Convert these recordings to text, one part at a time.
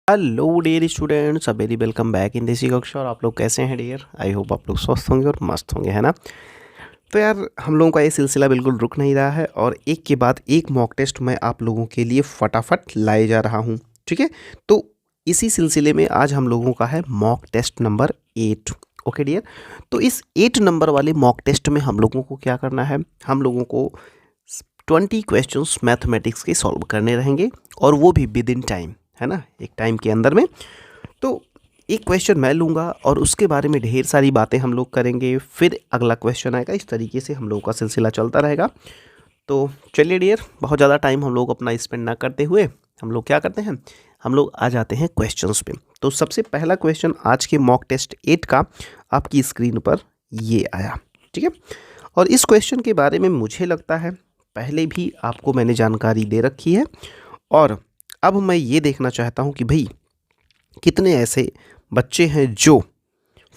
Hello dear students, a very welcome back in Desi Kaksha. और आप लोग कैसे हैं डियर? आई होप आप लोग स्वस्थ होंगे और मस्त होंगे, है ना। तो यार हम लोगों का ये सिलसिला बिल्कुल रुक नहीं रहा है और एक के बाद एक मॉक टेस्ट मैं आप लोगों के लिए फटाफट लाए जा रहा हूँ। ठीक है, तो इसी सिलसिले में आज हम लोगों का है mock test number 8। Okay dear, तो इस 8 नंबर वाले मॉक टेस्ट में हम लोगों को क्या करना है, हम लोगों को 20 क्वेश्चंस मैथमेटिक्स के सॉल्व करने रहेंगे और वो भी विद इन टाइम, है ना, एक टाइम के अंदर में। तो एक क्वेश्चन मैं लूँगा और उसके बारे में ढेर सारी बातें हम लोग करेंगे, फिर अगला क्वेश्चन आएगा। इस तरीके से हम लोगों का सिलसिला चलता रहेगा। तो चलिए डियर, बहुत ज़्यादा टाइम हम लोग अपना स्पेंड ना करते हुए हम लोग क्या करते हैं, हम लोग आ जाते हैं क्वेश्चंस पे। तो सबसे पहला क्वेश्चन आज के मॉक टेस्ट 8 का आपकी स्क्रीन पर ये आया। ठीक है, और इस क्वेश्चन के बारे में मुझे लगता है पहले भी आपको मैंने जानकारी दे रखी है और अब मैं ये देखना चाहता हूँ कि भाई कितने ऐसे बच्चे हैं जो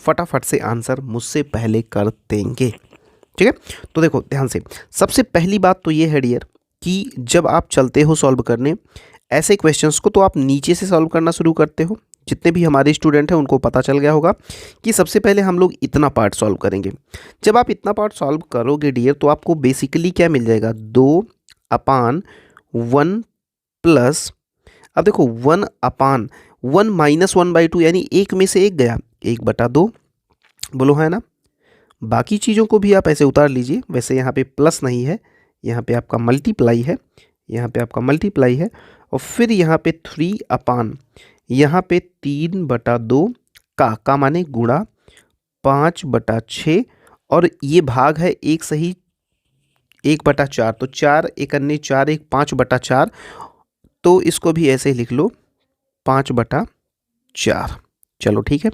फटाफट से आंसर मुझसे पहले कर देंगे। ठीक है, तो देखो ध्यान से, सबसे पहली बात तो ये है डियर कि जब आप चलते हो सॉल्व करने ऐसे क्वेश्चंस को तो आप नीचे से सॉल्व करना शुरू करते हो। जितने भी हमारे स्टूडेंट हैं उनको पता चल गया होगा कि सबसे पहले हम लोग इतना पार्ट सॉल्व करेंगे। जब आप इतना पार्ट सॉल्व करोगे डियर तो आपको बेसिकली क्या मिल जाएगा, 2/1 प्लस, अब देखो 1/1 माइनस 1/2 यानी एक में से एक गया, 1/2। बोलो है ना। बाकी चीज़ों को भी आप ऐसे उतार लीजिए। वैसे यहाँ पे प्लस नहीं है, यहाँ पे आपका मल्टीप्लाई है, यहाँ पे आपका मल्टीप्लाई है और फिर यहाँ पे 3/, यहाँ पे 3/2 का माने गुणा 5/6 और ये भाग है एक सही 1/4। तो 4 एक अन्य 4 एक 5/4, तो इसको भी ऐसे ही लिख लो 5/4। चलो ठीक है,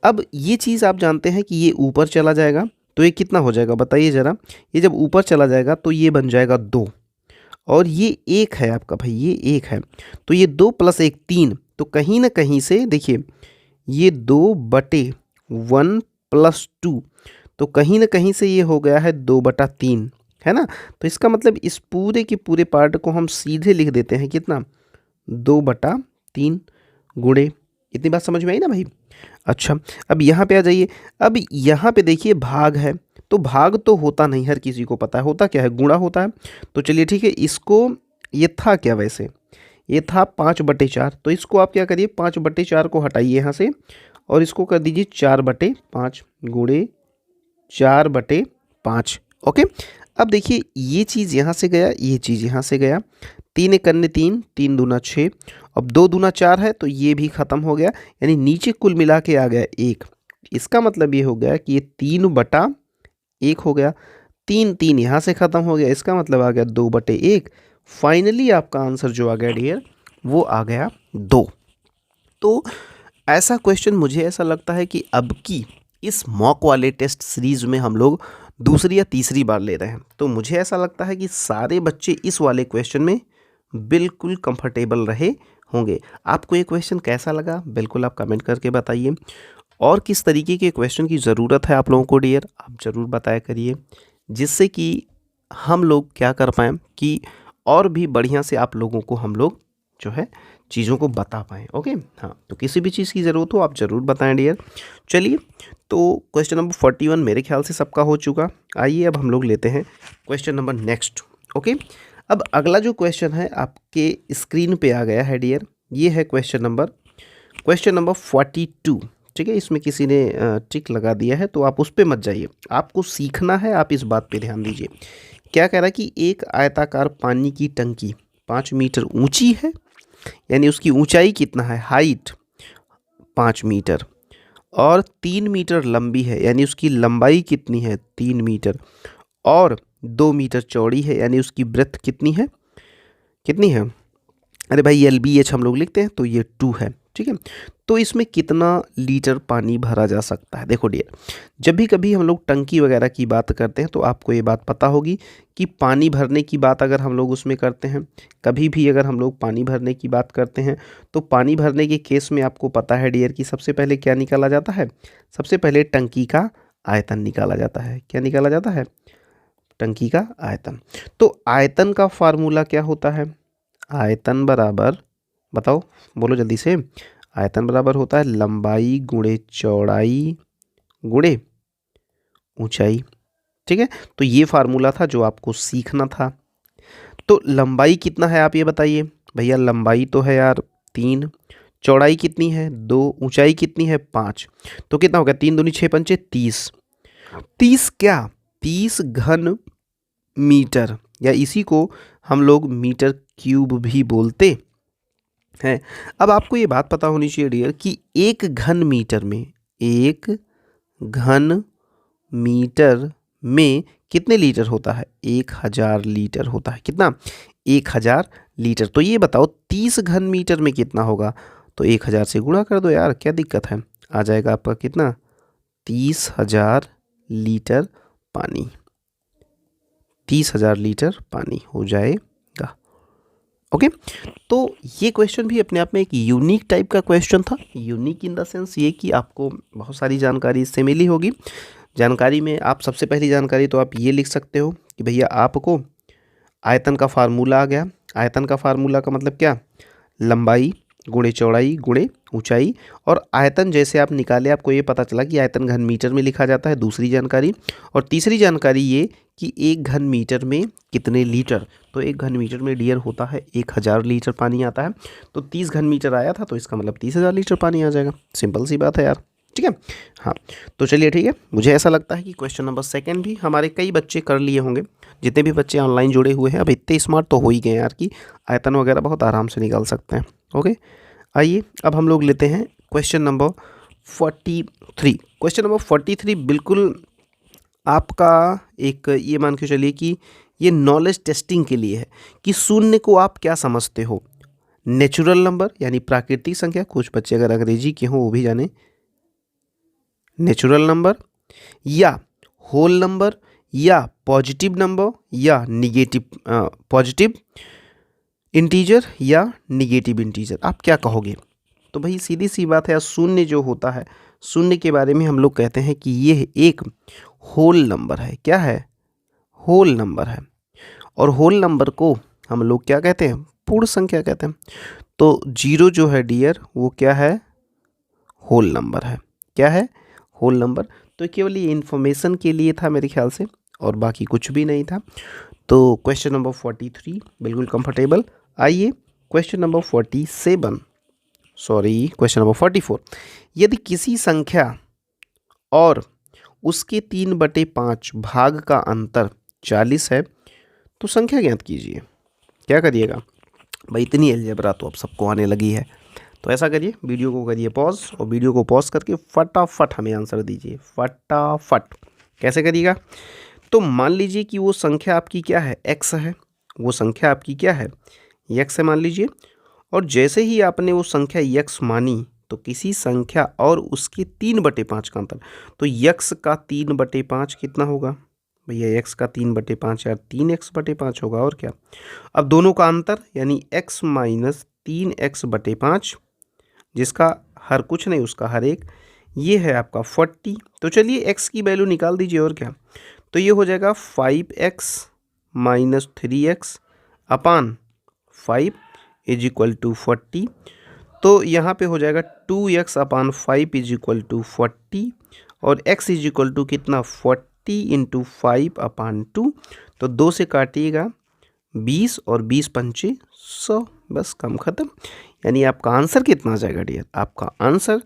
अब ये चीज़ आप जानते हैं कि ये ऊपर चला जाएगा तो ये कितना हो जाएगा बताइए ज़रा। ये जब ऊपर चला जाएगा तो ये बन जाएगा 2 और ये 1 है आपका भाई, ये 1 है तो ये 2 + 1 3। तो कहीं ना कहीं से देखिए ये 2/1 + 2, तो कहीं ना कहीं से ये हो गया है 2/3, है ना। तो इसका मतलब इस पूरे के पूरे पार्ट को हम सीधे लिख देते हैं कितना, 2/3 गुणे। इतनी बात समझ में आई ना भाई। अच्छा, अब यहाँ पे आ जाइए। अब यहाँ पे देखिए भाग है, तो भाग तो होता नहीं, हर किसी को पता है होता क्या है, गुणा होता है। तो चलिए ठीक है, इसको ये था क्या, वैसे ये था 5/4। तो इसको आप क्या करिए, 5/4 को हटाइए यहाँ से और इसको कर दीजिए 4/5 गुणे 4/5। ओके, अब देखिए ये चीज़ यहाँ से गया, ये चीज़ यहाँ से गया, 3 एक अन्य 3, 3 दूना 6, अब 2 दूना 4 है तो ये भी ख़त्म हो गया, यानी नीचे कुल मिला के आ गया 1। इसका मतलब ये हो गया कि ये 3/1 हो गया। 3 3 यहाँ से ख़त्म हो गया, इसका मतलब आ गया 2/1। फाइनली आपका आंसर जो आ गया डियर वो आ गया 2। तो ऐसा क्वेश्चन मुझे ऐसा लगता है कि अब की इस मॉक वाले टेस्ट सीरीज़ में हम लोग दूसरी या तीसरी बार ले रहे हैं, तो मुझे ऐसा लगता है कि सारे बच्चे इस वाले क्वेश्चन में बिल्कुल कंफर्टेबल रहे होंगे। आपको ये क्वेश्चन कैसा लगा बिल्कुल आप कमेंट करके बताइए, और किस तरीके के क्वेश्चन की ज़रूरत है आप लोगों को डियर आप ज़रूर बताया करिए, जिससे कि हम लोग क्या कर पाएँ कि और भी बढ़िया से आप लोगों को हम लोग जो है चीज़ों को बता पाएँ। ओके, हाँ, तो किसी भी चीज़ की ज़रूरत हो आप ज़रूर बताएं डियर। चलिए, तो क्वेश्चन नंबर 41 मेरे ख्याल से सबका हो चुका। आइए अब हम लोग लेते हैं क्वेश्चन नंबर नेक्स्ट। ओके, अब अगला जो क्वेश्चन है आपके स्क्रीन पे आ गया है डियर, ये है क्वेश्चन नंबर 42। ठीक है, इसमें किसी ने टिक लगा दिया है तो आप उस पर मत जाइए, आपको सीखना है, आप इस बात पे ध्यान दीजिए। क्या कह रहा है कि एक आयताकार पानी की टंकी 5 मीटर ऊंची है, यानी उसकी ऊंचाई कितना है, हाइट 5 मीटर, और 3 मीटर लंबी है, यानी उसकी लंबाई कितनी है 3 मीटर, और 2 मीटर चौड़ी है, यानी उसकी ब्रेथ कितनी है, कितनी है, अरे भाई LBH हम लोग लिखते हैं तो ये 2 है। ठीक है, तो इसमें कितना लीटर पानी भरा जा सकता है। देखो डियर, जब भी कभी हम लोग टंकी वगैरह की बात करते हैं तो आपको ये बात पता होगी कि पानी भरने की बात अगर हम लोग उसमें करते हैं, कभी भी अगर हम लोग पानी भरने की बात करते हैं तो पानी भरने के केस में आपको पता है डियर कि सबसे पहले क्या निकाला जाता है, सबसे पहले टंकी का आयतन निकाला जाता है। क्या निकाला जाता है, टंकी का आयतन। तो आयतन का फार्मूला क्या होता है, आयतन बराबर बताओ, बोलो जल्दी से। आयतन बराबर होता है लंबाई गुणे चौड़ाई गुणे ऊंचाई। ठीक है, तो ये फार्मूला था जो आपको सीखना था। तो लंबाई कितना है आप ये बताइए भैया। लंबाई तो है यार 3, चौड़ाई कितनी है 2, ऊंचाई कितनी है 5। तो कितना हो गया, 3 दूनी 6 पंचे 30। 30 क्या, 30 घन मीटर, या इसी को हम लोग मीटर क्यूब भी बोलते हैं। अब आपको ये बात पता होनी चाहिए डियर कि एक घन मीटर में, एक घन मीटर में कितने लीटर होता है, 1000 लीटर होता है। कितना, 1000 लीटर। तो ये बताओ 30 घन मीटर में कितना होगा। तो 1000 से गुणा कर दो यार, क्या दिक्कत है। आ जाएगा आपका कितना, 30,000 लीटर पानी। 30,000 लीटर पानी हो जाएगा। ओके, तो ये क्वेश्चन भी अपने आप में एक यूनिक टाइप का क्वेश्चन था। यूनिक इन द सेंस ये कि आपको बहुत सारी जानकारी इससे मिली होगी। जानकारी में आप सबसे पहली जानकारी तो आप ये लिख सकते हो कि भैया आपको आयतन का फार्मूला आ गया। आयतन का फार्मूला का मतलब क्या, लंबाई गुणे चौड़ाई गुणे ऊंचाई। और आयतन जैसे आप निकाले आपको ये पता चला कि आयतन घन मीटर में लिखा जाता है, दूसरी जानकारी। और तीसरी जानकारी ये कि एक घन मीटर में कितने लीटर। तो एक घन मीटर में डियर होता है 1000 लीटर पानी आता है। तो 30 घन मीटर आया था तो इसका मतलब 30,000 लीटर पानी आ जाएगा। सिंपल सी बात है यार, ठीक है। हाँ, तो चलिए ठीक है, मुझे ऐसा लगता है कि क्वेश्चन नंबर 2 भी हमारे कई बच्चे कर लिए होंगे। जितने भी बच्चे ऑनलाइन जुड़े हुए हैं अब इतने स्मार्ट तो हो ही गए यार कि आयतन वगैरह बहुत आराम से निकाल सकते हैं। ओके, आइए अब हम लोग लेते हैं क्वेश्चन नंबर 43। क्वेश्चन नंबर 43 बिल्कुल आपका एक ये मान के चलिए कि ये नॉलेज टेस्टिंग के लिए है कि शून्य को आप क्या समझते हो। नेचुरल नंबर यानी प्राकृतिक संख्या, कुछ बच्चे अगर अंग्रेजी के हों वो भी जाने, नेचुरल नंबर या होल नंबर या पॉजिटिव नंबर या निगेटिव पॉजिटिव इंटीजर या निगेटिव इंटीजर, आप क्या कहोगे। तो भाई सीधी सी बात है, शून्य जो होता है, शून्य के बारे में हम लोग कहते हैं कि ये एक होल नंबर है। क्या है, होल नंबर है। और होल नंबर को हम लोग क्या कहते हैं, पूर्ण संख्या कहते हैं। तो 0 जो है डियर वो क्या है, होल नंबर है। क्या है, होल नंबर। तो केवल ये इन्फॉर्मेशन के लिए था मेरे ख्याल से, और बाकी कुछ भी नहीं था। तो क्वेश्चन नंबर 43 बिल्कुल कंफर्टेबल। आइए question number 47, sorry question number 44। यदि किसी संख्या और उसके 3/5 भाग का अंतर 40 है तो संख्या ज्ञात कीजिए। क्या करिएगा भाई, इतनी अलजेब्रा तो अब सबको आने लगी है। तो ऐसा करिए, वीडियो को करिए पॉज, और वीडियो को पॉज करके फटाफट हमें आंसर दीजिए, फटाफट। कैसे करिएगा, तो मान लीजिए कि वो संख्या आपकी क्या है, x है। वो संख्या आपकी क्या है, x है मान लीजिए। और जैसे ही आपने वो संख्या x मानी तो किसी संख्या और उसके 3/5 का अंतर, तो x का 3/5 कितना होगा भैया, x का 3/5 यार 3x/5 होगा, और क्या। अब दोनों का अंतर यानी x माइनस 3x/5, जिसका हर कुछ नहीं उसका हर एक, ये है आपका 40। तो चलिए x की वैल्यू निकाल दीजिए, और क्या। तो ये हो जाएगा 5x minus 3x upon 5 is equal to 40। तो यहाँ पे हो जाएगा 2x upon 5 is equal to 40, और x इज इक्वल टू कितना 40 इंटू 5 अपान 2। तो 2 से काटिएगा 20 और 20 पंचे 100, बस काम खत्म। यानी आपका आंसर कितना आ जाएगा डियर, आपका आंसर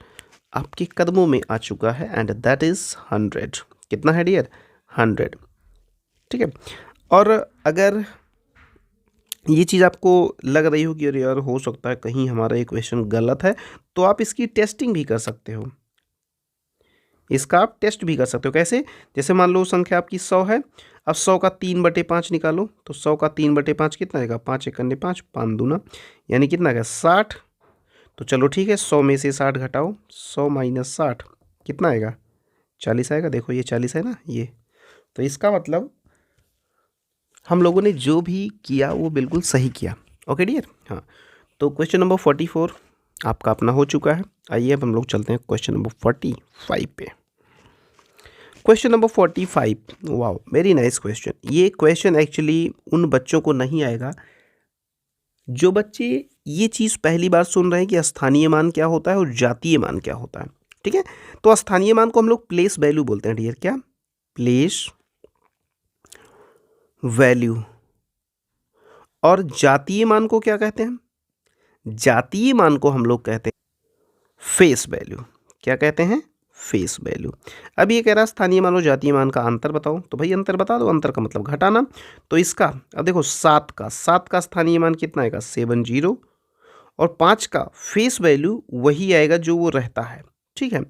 आपके कदमों में आ चुका है, एंड दैट इज़ 100। कितना है डियर, 100। ठीक है, और अगर ये चीज़ आपको लग रही हो कि अरे यार हो सकता है कहीं हमारा ये क्वेश्चन गलत है, तो आप इसकी टेस्टिंग भी कर सकते हो। इसका आप टेस्ट भी कर सकते हो। कैसे, जैसे मान लो संख्या आपकी 100 है। अब 100 का 3/5 निकालो, तो 100 का 3/5 कितना आएगा, 5 एकन्ने 5, 5 दूना यानी कितना आएगा 60। तो चलो ठीक है, 100 में से 60 घटाओ, 100 माइनस 60 कितना आएगा, 40 आएगा। देखो ये 40 है ना ये। तो इसका मतलब हम लोगों ने जो भी किया वो बिल्कुल सही किया। ओके डियर, हाँ। तो क्वेश्चन नंबर 44 आपका अपना हो चुका है। आइए अब हम लोग चलते हैं क्वेश्चन नंबर 45 पे। Question number 45, wow very nice question. ये क्वेश्चन एक्चुअली उन बच्चों को नहीं आएगा जो बच्चे ये चीज़ पहली बार सुन रहे हैं कि स्थानीय मान क्या होता है और जातीय मान क्या होता है, ठीक है, तो स्थानीय मान को हम लोग प्लेस वैल्यू बोलते हैं डियर, क्या, प्लेस वैल्यू। और जातीय मान को क्या कहते हैं, जातीय मान को हम लोग कहते हैं फेस वैल्यू। क्या कहते हैं, फेस वैल्यू। अब ये कह रहा है स्थानीय मान और जातीय मान का अंतर बताओ, तो भाई अंतर बता दो, अंतर का मतलब घटाना। तो इसका अब देखो 7 का स्थानीय मान कितना आएगा 70, और 5 का फेस वैल्यू वही आएगा जो वो रहता है, ठीक है।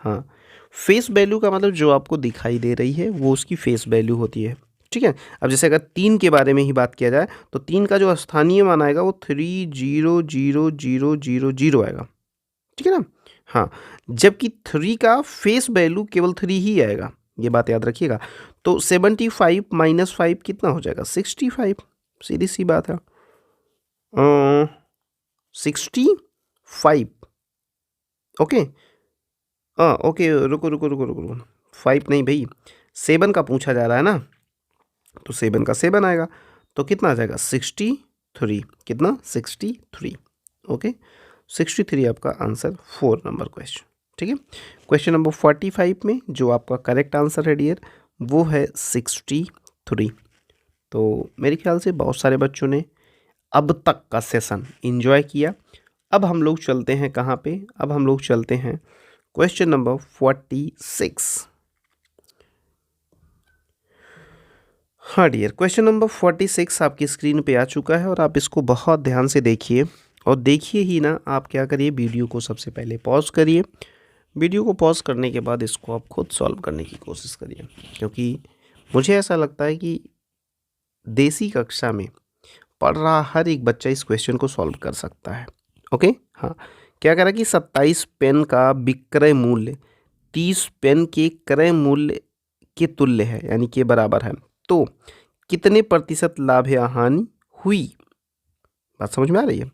हाँ, फेस वैल्यू का मतलब जो आपको दिखाई दे रही है वो उसकी फेस वैल्यू होती है, ठीक है। अब जैसे अगर 3 के बारे में ही बात किया जाए तो 3 का जो स्थानीय मान आएगा वो 3000000 आएगा, ठीक है ना। हाँ, जबकि 3 का फेस वैल्यू केवल 3 ही आएगा, ये बात याद रखिएगा। तो 75 माइनस 5 कितना हो जाएगा 65, सीधी सी बात है। 65, ओके। हाँ ओके, रुको रुको रुको रुको रुको, 5 नहीं भाई, 7 का पूछा जा रहा है ना, तो 7 का 7 आएगा, तो कितना आ जाएगा 63, कितना 63, ओके। 63 आपका आंसर 4 नंबर क्वेश्चन, ठीक है। क्वेश्चन नंबर 45 में जो आपका करेक्ट आंसर है डियर वो है 63। तो मेरे ख्याल से बहुत सारे बच्चों ने अब तक का सेशन एंजॉय किया। अब हम लोग चलते हैं कहाँ पे, अब हम लोग चलते हैं क्वेश्चन नंबर 46। हाँ डियर, क्वेश्चन नंबर 46 आपकी स्क्रीन पे आ चुका है और आप इसको बहुत ध्यान से देखिए, और देखिए ही ना, आप क्या करिए, वीडियो को सबसे पहले पॉज करिए। वीडियो को पॉज करने के बाद इसको आप खुद सॉल्व करने की कोशिश करिए, क्योंकि मुझे ऐसा लगता है कि देसी कक्षा में पढ़ रहा हर एक बच्चा इस क्वेश्चन को सॉल्व कर सकता है, ओके। हाँ, क्या कह रहा है कि 27 पेन का विक्रय मूल्य 30 पेन के क्रय मूल्य के तुल्य है, यानी के बराबर है, तो कितने प्रतिशत लाभ या हानि हुई। बात समझ में आ रही है,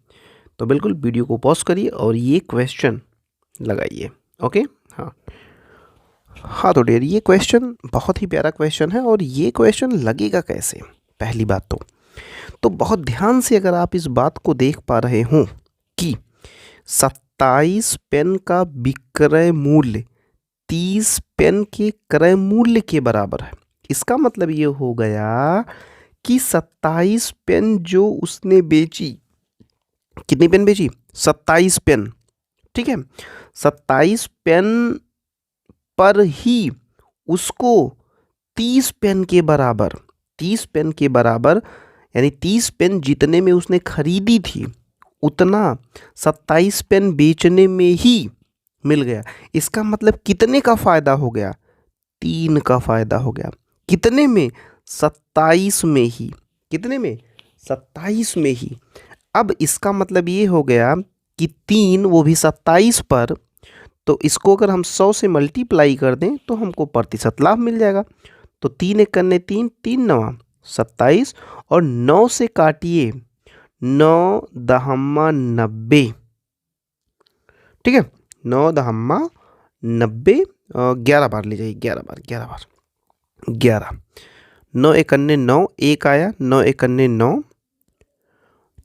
तो बिल्कुल वीडियो को पॉज करिए और ये क्वेश्चन लगाइए, ओके। हाँ हाँ, तो डियर ये क्वेश्चन बहुत ही प्यारा क्वेश्चन है, और ये क्वेश्चन लगेगा कैसे, पहली बात तो बहुत ध्यान से अगर आप इस बात को देख पा रहे हो कि 27 पेन का विक्रय मूल्य 30 पेन के क्रय मूल्य के बराबर है, इसका मतलब ये हो गया कि 27 पेन जो उसने बेची, कितनी पेन बेची 27 पेन, ठीक है। 27 पेन पर ही उसको 30 पेन के बराबर, 30 पेन के बराबर, यानी 30 पेन जितने में उसने खरीदी थी उतना 27 पेन बेचने में ही मिल गया। इसका मतलब कितने का फ़ायदा हो गया, 3 का फ़ायदा हो गया। कितने में, 27 में ही, कितने में 27 में ही। अब इसका मतलब ये हो गया कि 3 वो भी 27 पर, तो इसको अगर हम 100 से मल्टीप्लाई कर दें तो हमको प्रतिशत लाभ मिल जाएगा। तो 3 एक करने 3, 3 9 27, और 9 से काटिए 9 दहम्मा 90, ठीक है, 9 दहम्मा 90, 11 बार ले जाइए, 11 बार 11, 9 एक अन्य 9, एक आया, 9 एक अन्य 9,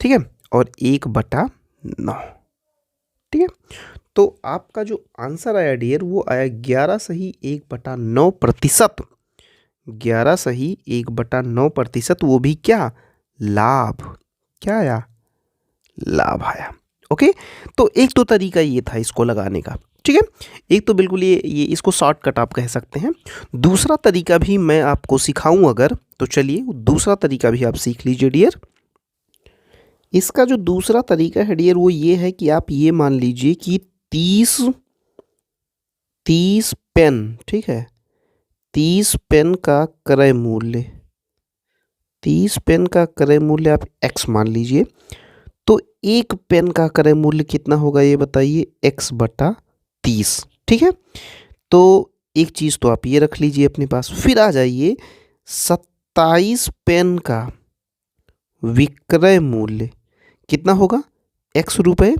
ठीक है, और 1/9, ठीक है। तो आपका जो आंसर आया डियर वो आया 11 सही 1/9 प्रतिशत, 11 सही 1/9 प्रतिशत, वो भी क्या, लाभ। क्या आया, लाभ आया, ओके। तो एक तो तरीका ये था इसको लगाने का, ठीक है। एक तो बिल्कुल ये इसको शॉर्टकट आप कह सकते हैं। दूसरा तरीका भी मैं आपको सिखाऊं अगर, तो चलिए दूसरा तरीका भी आप सीख लीजिए डियर। इसका जो दूसरा तरीका है डियर वो ये है कि आप ये मान लीजिए कि 30 पेन, ठीक है, 30 पेन का क्रय मूल्य, 30 पेन का क्रय मूल्य आप x मान लीजिए, तो एक पेन का क्रय मूल्य कितना होगा ये बताइए, x/30, ठीक है। तो एक चीज़ तो आप ये रख लीजिए अपने पास, फिर आ जाइए 27 पेन का विक्रय मूल्य कितना होगा, x रुपये,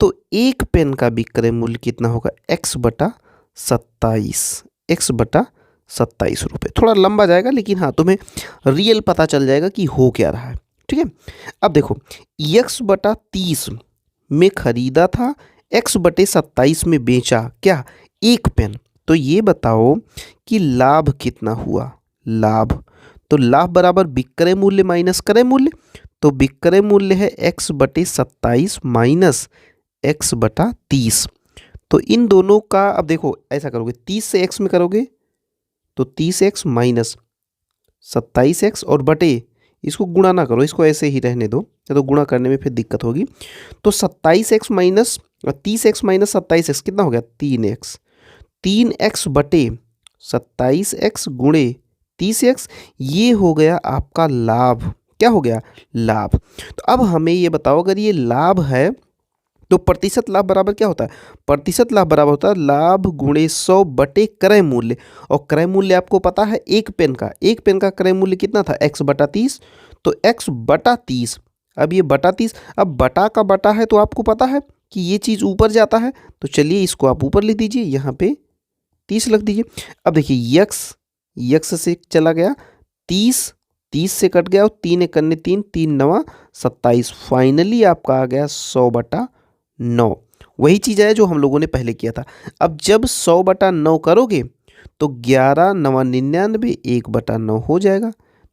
तो एक पेन का विक्रय मूल्य कितना होगा, x/27, x/27 रुपये। थोड़ा लंबा जाएगा लेकिन हाँ तुम्हें रियल पता चल जाएगा कि हो क्या रहा है, ठीक है। अब देखो, x बटा 30 में खरीदा था, x बटे 27 में बेचा क्या, एक पेन। तो ये बताओ कि लाभ कितना हुआ। लाभ, तो लाभ बराबर विक्रय मूल्य माइनस क्रय मूल्य। तो विक्रय मूल्य है x बटे 27 माइनस x बटा 30। तो इन दोनों का अब देखो ऐसा करोगे, 30 से x में करोगे तो 30x माइनस 27x और बटे, इसको गुणा ना करो, इसको ऐसे ही रहने दो, या तो गुणा करने में फिर दिक्कत होगी। तो 27x minus 30x minus 27x कितना हो गया, 3x। 3x बटे 27x गुणे 30x, ये हो गया आपका लाभ। क्या हो गया, लाभ। तो अब हमें ये बताओ, अगर ये लाभ है तो प्रतिशत लाभ बराबर क्या होता है, प्रतिशत लाभ बराबर होता है लाभ गुणे 100 बटे क्रय मूल्य। और क्रय मूल्य आपको पता है, एक पेन का, एक पेन का क्रय मूल्य कितना था, x बटा 30। तो x बटा 30, अब ये बटा 30, अब बटा का बटा है तो आपको पता है कि ये चीज़ ऊपर जाता है, तो चलिए इसको आप ऊपर लिख दीजिए, यहाँ पे 30 लग दीजिए। अब देखिए यक्स से चला गया 30, 30 से कट गया और 3 एक अन्य 3, 3 नवा 27, फाइनली आपका आ गया 100 बटा 9। वही चीज़ है जो हम लोगों ने पहले किया था। अब जब 100 बटा 9 करोगे तो 11 नवा 99, 1 बटा 9 हो जाएगा।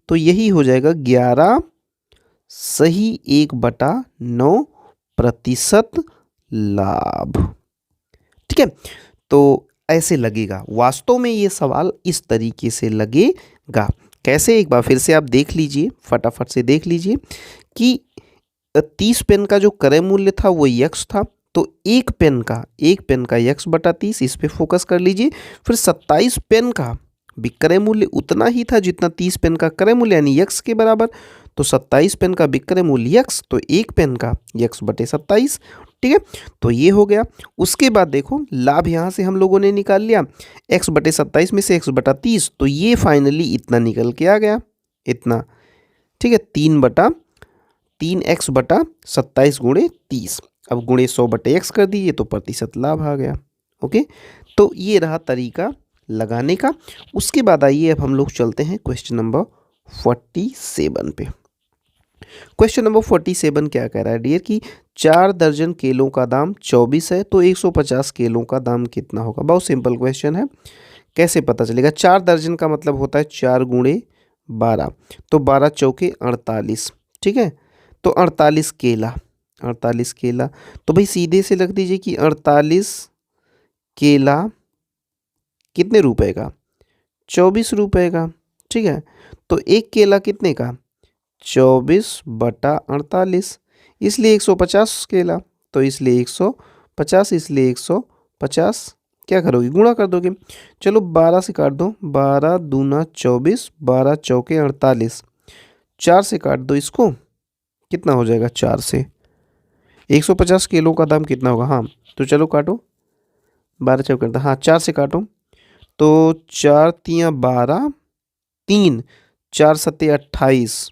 तो यही हो जाएगा 11 सही 1 बटा 9 प्रतिशत लाभ। ठीक है, तो ऐसे लगेगा, वास्तव में ये सवाल इस तरीके से लगेगा। कैसे, एक बार फिर से आप देख लीजिए, फटाफट से देख लीजिए कि 30 पेन का जो क्रय मूल्य था वो यक्स था, तो एक पेन का यक्स बटा 30, इस पे फोकस कर लीजिए। फिर 27 पेन का विक्रय मूल्य उतना ही था जितना 30 पेन का क्रय मूल्य, यानी यक्स के बराबर। तो 27 पेन का विक्रय मूल्य यक्स, तो एक पेन का यक्स बटे 27। ठीक है, तो ये हो गया। उसके बाद देखो, लाभ यहाँ से हम लोगों ने निकाल लिया, x बटे 27 में से x बटा 30, तो ये फाइनली इतना निकल के आ गया, इतना। ठीक है, 3x बटा 27 गुणे 30। अब गुणे 100 बटे x कर दीजिए तो प्रतिशत लाभ आ गया। ओके, तो ये रहा तरीका लगाने का। उसके बाद आइए अब हम लोग चलते हैं क्वेश्चन नंबर 47 पे। क्वेश्चन नंबर 47 क्या कह रहा है डियर कि 4 दर्जन केलों का दाम 24 है, तो 150 केलों का दाम कितना होगा। बहुत सिंपल क्वेश्चन है, कैसे पता चलेगा। 4 दर्जन का मतलब होता है 4 गुणे 12, तो 12 चौके 48। ठीक है, तो 48 केला, 48 केला, तो भाई सीधे से रख दीजिए कि 48 केला कितने रुपए का, 24 रुपए का। ठीक है, तो एक केला कितने का, 24 बटा 48, इसलिए 150 केला, तो इसलिए 150, इसलिए 150 क्या करोगे, गुणा कर दोगे। चलो 12 से काट दो, 12 दूना 24, 12 चौके 48, 4 से काट दो इसको, कितना हो जाएगा, 4 से। 150 किलो का दाम कितना होगा, हाँ तो चलो काटो, 12 चौके, हाँ 4 से काटो, तो 4 तियाँ 12, 3 4 सत्ते 28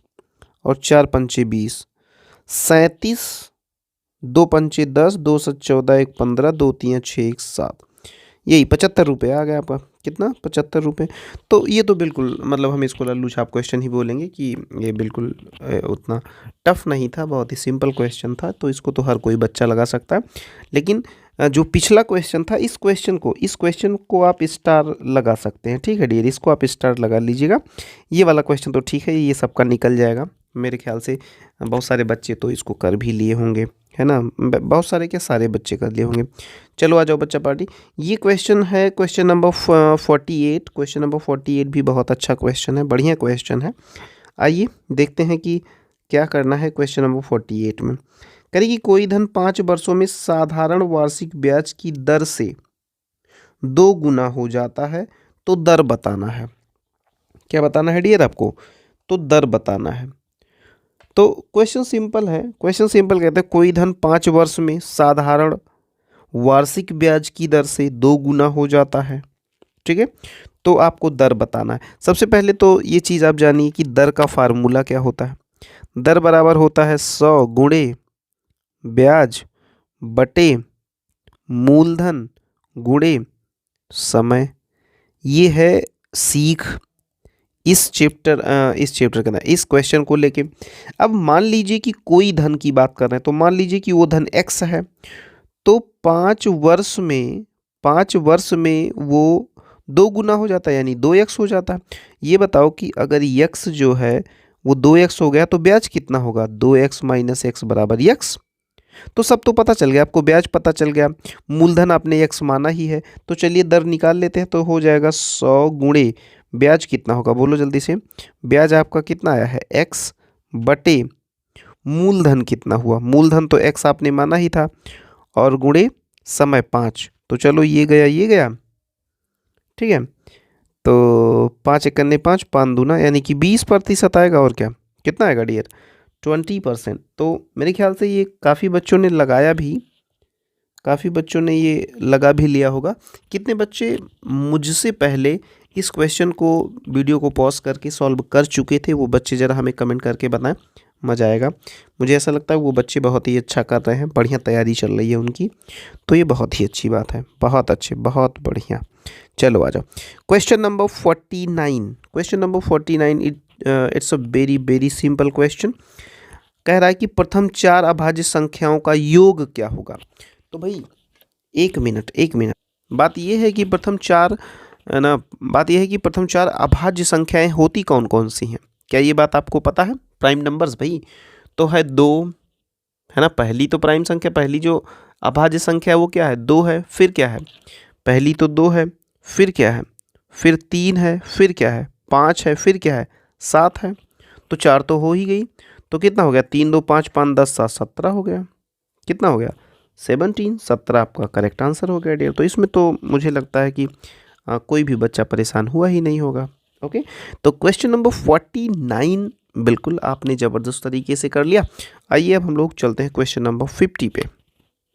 और 4 पंचे 20, 37, 2 पंचे 10, 2 सत 14, 1 15, 2 तियाँ 6, 1 7, यही 75 रुपये आ गया आपका। कितना, 75 रुपये। तो ये तो बिल्कुल मतलब हम इसको लल्लू छाप क्वेश्चन ही बोलेंगे कि ये बिल्कुल उतना टफ नहीं था, बहुत ही सिंपल क्वेश्चन था, तो इसको तो हर कोई बच्चा लगा सकता है। लेकिन जो पिछला क्वेश्चन था, इस क्वेश्चन को आप स्टार लगा सकते हैं। ठीक है डियर, इसको आप स्टार लगा लीजिएगा। ये वाला क्वेश्चन तो ठीक है, ये सबका निकल जाएगा मेरे ख्याल से। बहुत सारे बच्चे तो इसको कर भी लिए होंगे, है ना, बहुत सारे क्या, सारे बच्चे कर लिए होंगे। चलो आ जाओ बच्चा पार्टी। ये क्वेश्चन है क्वेश्चन नंबर 48। क्वेश्चन नंबर 48 भी बहुत अच्छा क्वेश्चन है, बढ़िया क्वेश्चन है। आइए देखते हैं कि क्या करना है क्वेश्चन नंबर 48 में। करिए कि कोई धन 5 वर्षों में साधारण वार्षिक ब्याज की दर से 2 गुना हो जाता है, तो दर बताना है। क्या बताना है डियर आपको, तो दर बताना है। तो क्वेश्चन सिंपल है, क्वेश्चन सिंपल कहते हैं कोई धन 5 वर्ष में साधारण वार्षिक ब्याज की दर से 2 गुना हो जाता है। ठीक है, तो आपको दर बताना है। सबसे पहले तो ये चीज़ आप जानिए कि दर का फार्मूला क्या होता है। दर बराबर होता है 100 गुणे ब्याज बटे मूलधन गुणे समय। ये है सीख, इस चैप्टर के अंदर इस क्वेश्चन को लेके। अब मान लीजिए कि कोई धन की बात कर रहे हैं, तो मान लीजिए कि वो धन x है, तो 5 वर्ष में वो 2 गुना हो जाता है, यानी 2x हो जाता है। ये बताओ कि अगर x जो है वो 2x हो गया तो ब्याज कितना होगा, 2x माइनस एक्स बराबर x। तो सब तो पता चल गया आपको, ब्याज पता चल गया, मूलधन आपने x माना ही है, तो चलिए दर निकाल लेते हैं। तो हो जाएगा 100 गुणे ब्याज कितना होगा, बोलो जल्दी से। ब्याज आपका कितना आया है, x बटे मूलधन कितना हुआ, मूलधन तो x आपने माना ही था, और गुणे समय 5। तो चलो ये गया ये गया, ठीक है। तो 5 × 5 5 दूना, यानी कि 20% आएगा, और क्या कितना आएगा डियर, 20%। तो मेरे ख्याल से ये काफ़ी बच्चों ने लगाया भी, काफ़ी बच्चों ने ये लगा भी लिया होगा। कितने बच्चे मुझसे पहले इस क्वेश्चन को, वीडियो को पॉज करके सॉल्व कर चुके थे, वो बच्चे ज़रा हमें कमेंट करके बताएं, मज़ा आएगा। मुझे ऐसा लगता है वो बच्चे बहुत ही अच्छा कर रहे हैं, बढ़िया तैयारी चल रही है उनकी, तो ये बहुत ही अच्छी बात है, बहुत अच्छे, बहुत बढ़िया। चलो आ जाओ, question number 49। Question number 49 it's a very very simple question. कह रहा है कि प्रथम 4 अभाज्य संख्याओं का योग क्या होगा। तो भाई एक मिनट, बात यह है कि प्रथम 4, है ना, बात यह है कि प्रथम 4 अभाज्य संख्याएं होती कौन कौन सी हैं, क्या ये बात आपको पता है। प्राइम नंबर्स भाई, तो है 2, है ना, पहली तो प्राइम संख्या, पहली जो अभाज्य संख्या है वो क्या है, 2 है। फिर क्या है, पहली तो 2 है, फिर क्या है, फिर 3 है, फिर क्या है, 5 है, फिर क्या है, 7 है। तो 4 तो हो ही गई, तो कितना हो गया, 3 2 5 5 10 7 17 हो गया। कितना हो गया, 17 आपका करेक्ट आंसर हो गया डियर। तो इसमें तो मुझे लगता है कि कोई भी बच्चा परेशान हुआ ही नहीं होगा। ओके, तो क्वेश्चन नंबर 49 बिल्कुल आपने ज़बरदस्त तरीके से कर लिया। आइए अब हम लोग चलते हैं क्वेश्चन नंबर 50 पे।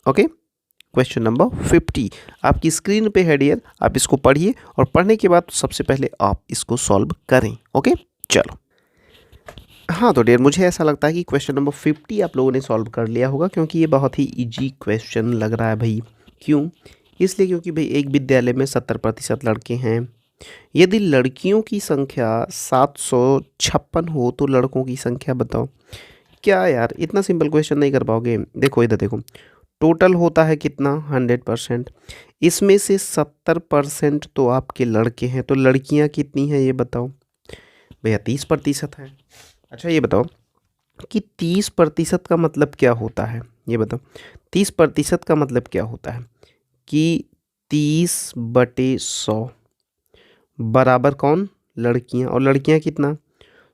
ओके, क्वेश्चन नंबर 50 आपकी स्क्रीन पे है डियर, आप इसको पढ़िए, और पढ़ने के बाद सबसे पहले आप इसको सॉल्व करें। ओके, चलो। हाँ तो डियर, मुझे ऐसा लगता है कि क्वेश्चन नंबर 50 आप लोगों ने सॉल्व कर लिया होगा, क्योंकि ये बहुत ही इजी क्वेश्चन लग रहा है भाई। क्यों, इसलिए क्योंकि भाई एक विद्यालय में 70% लड़के हैं। यदि लड़कियों की संख्या 756 हो तो लड़कों की संख्या बताओ। क्या यार, इतना सिंपल क्वेश्चन नहीं कर पाओगे। देखो इधर देखो, टोटल होता है कितना, 100%। इसमें से 70% तो आपके लड़के हैं, तो लड़कियां कितनी हैं ये बताओ। भैया 30% है। अच्छा ये बताओ कि 30% का मतलब क्या होता है, ये बताओ। 30% का मतलब क्या होता है कि 30/100 बराबर कौन, लड़कियां, और लड़कियां कितना,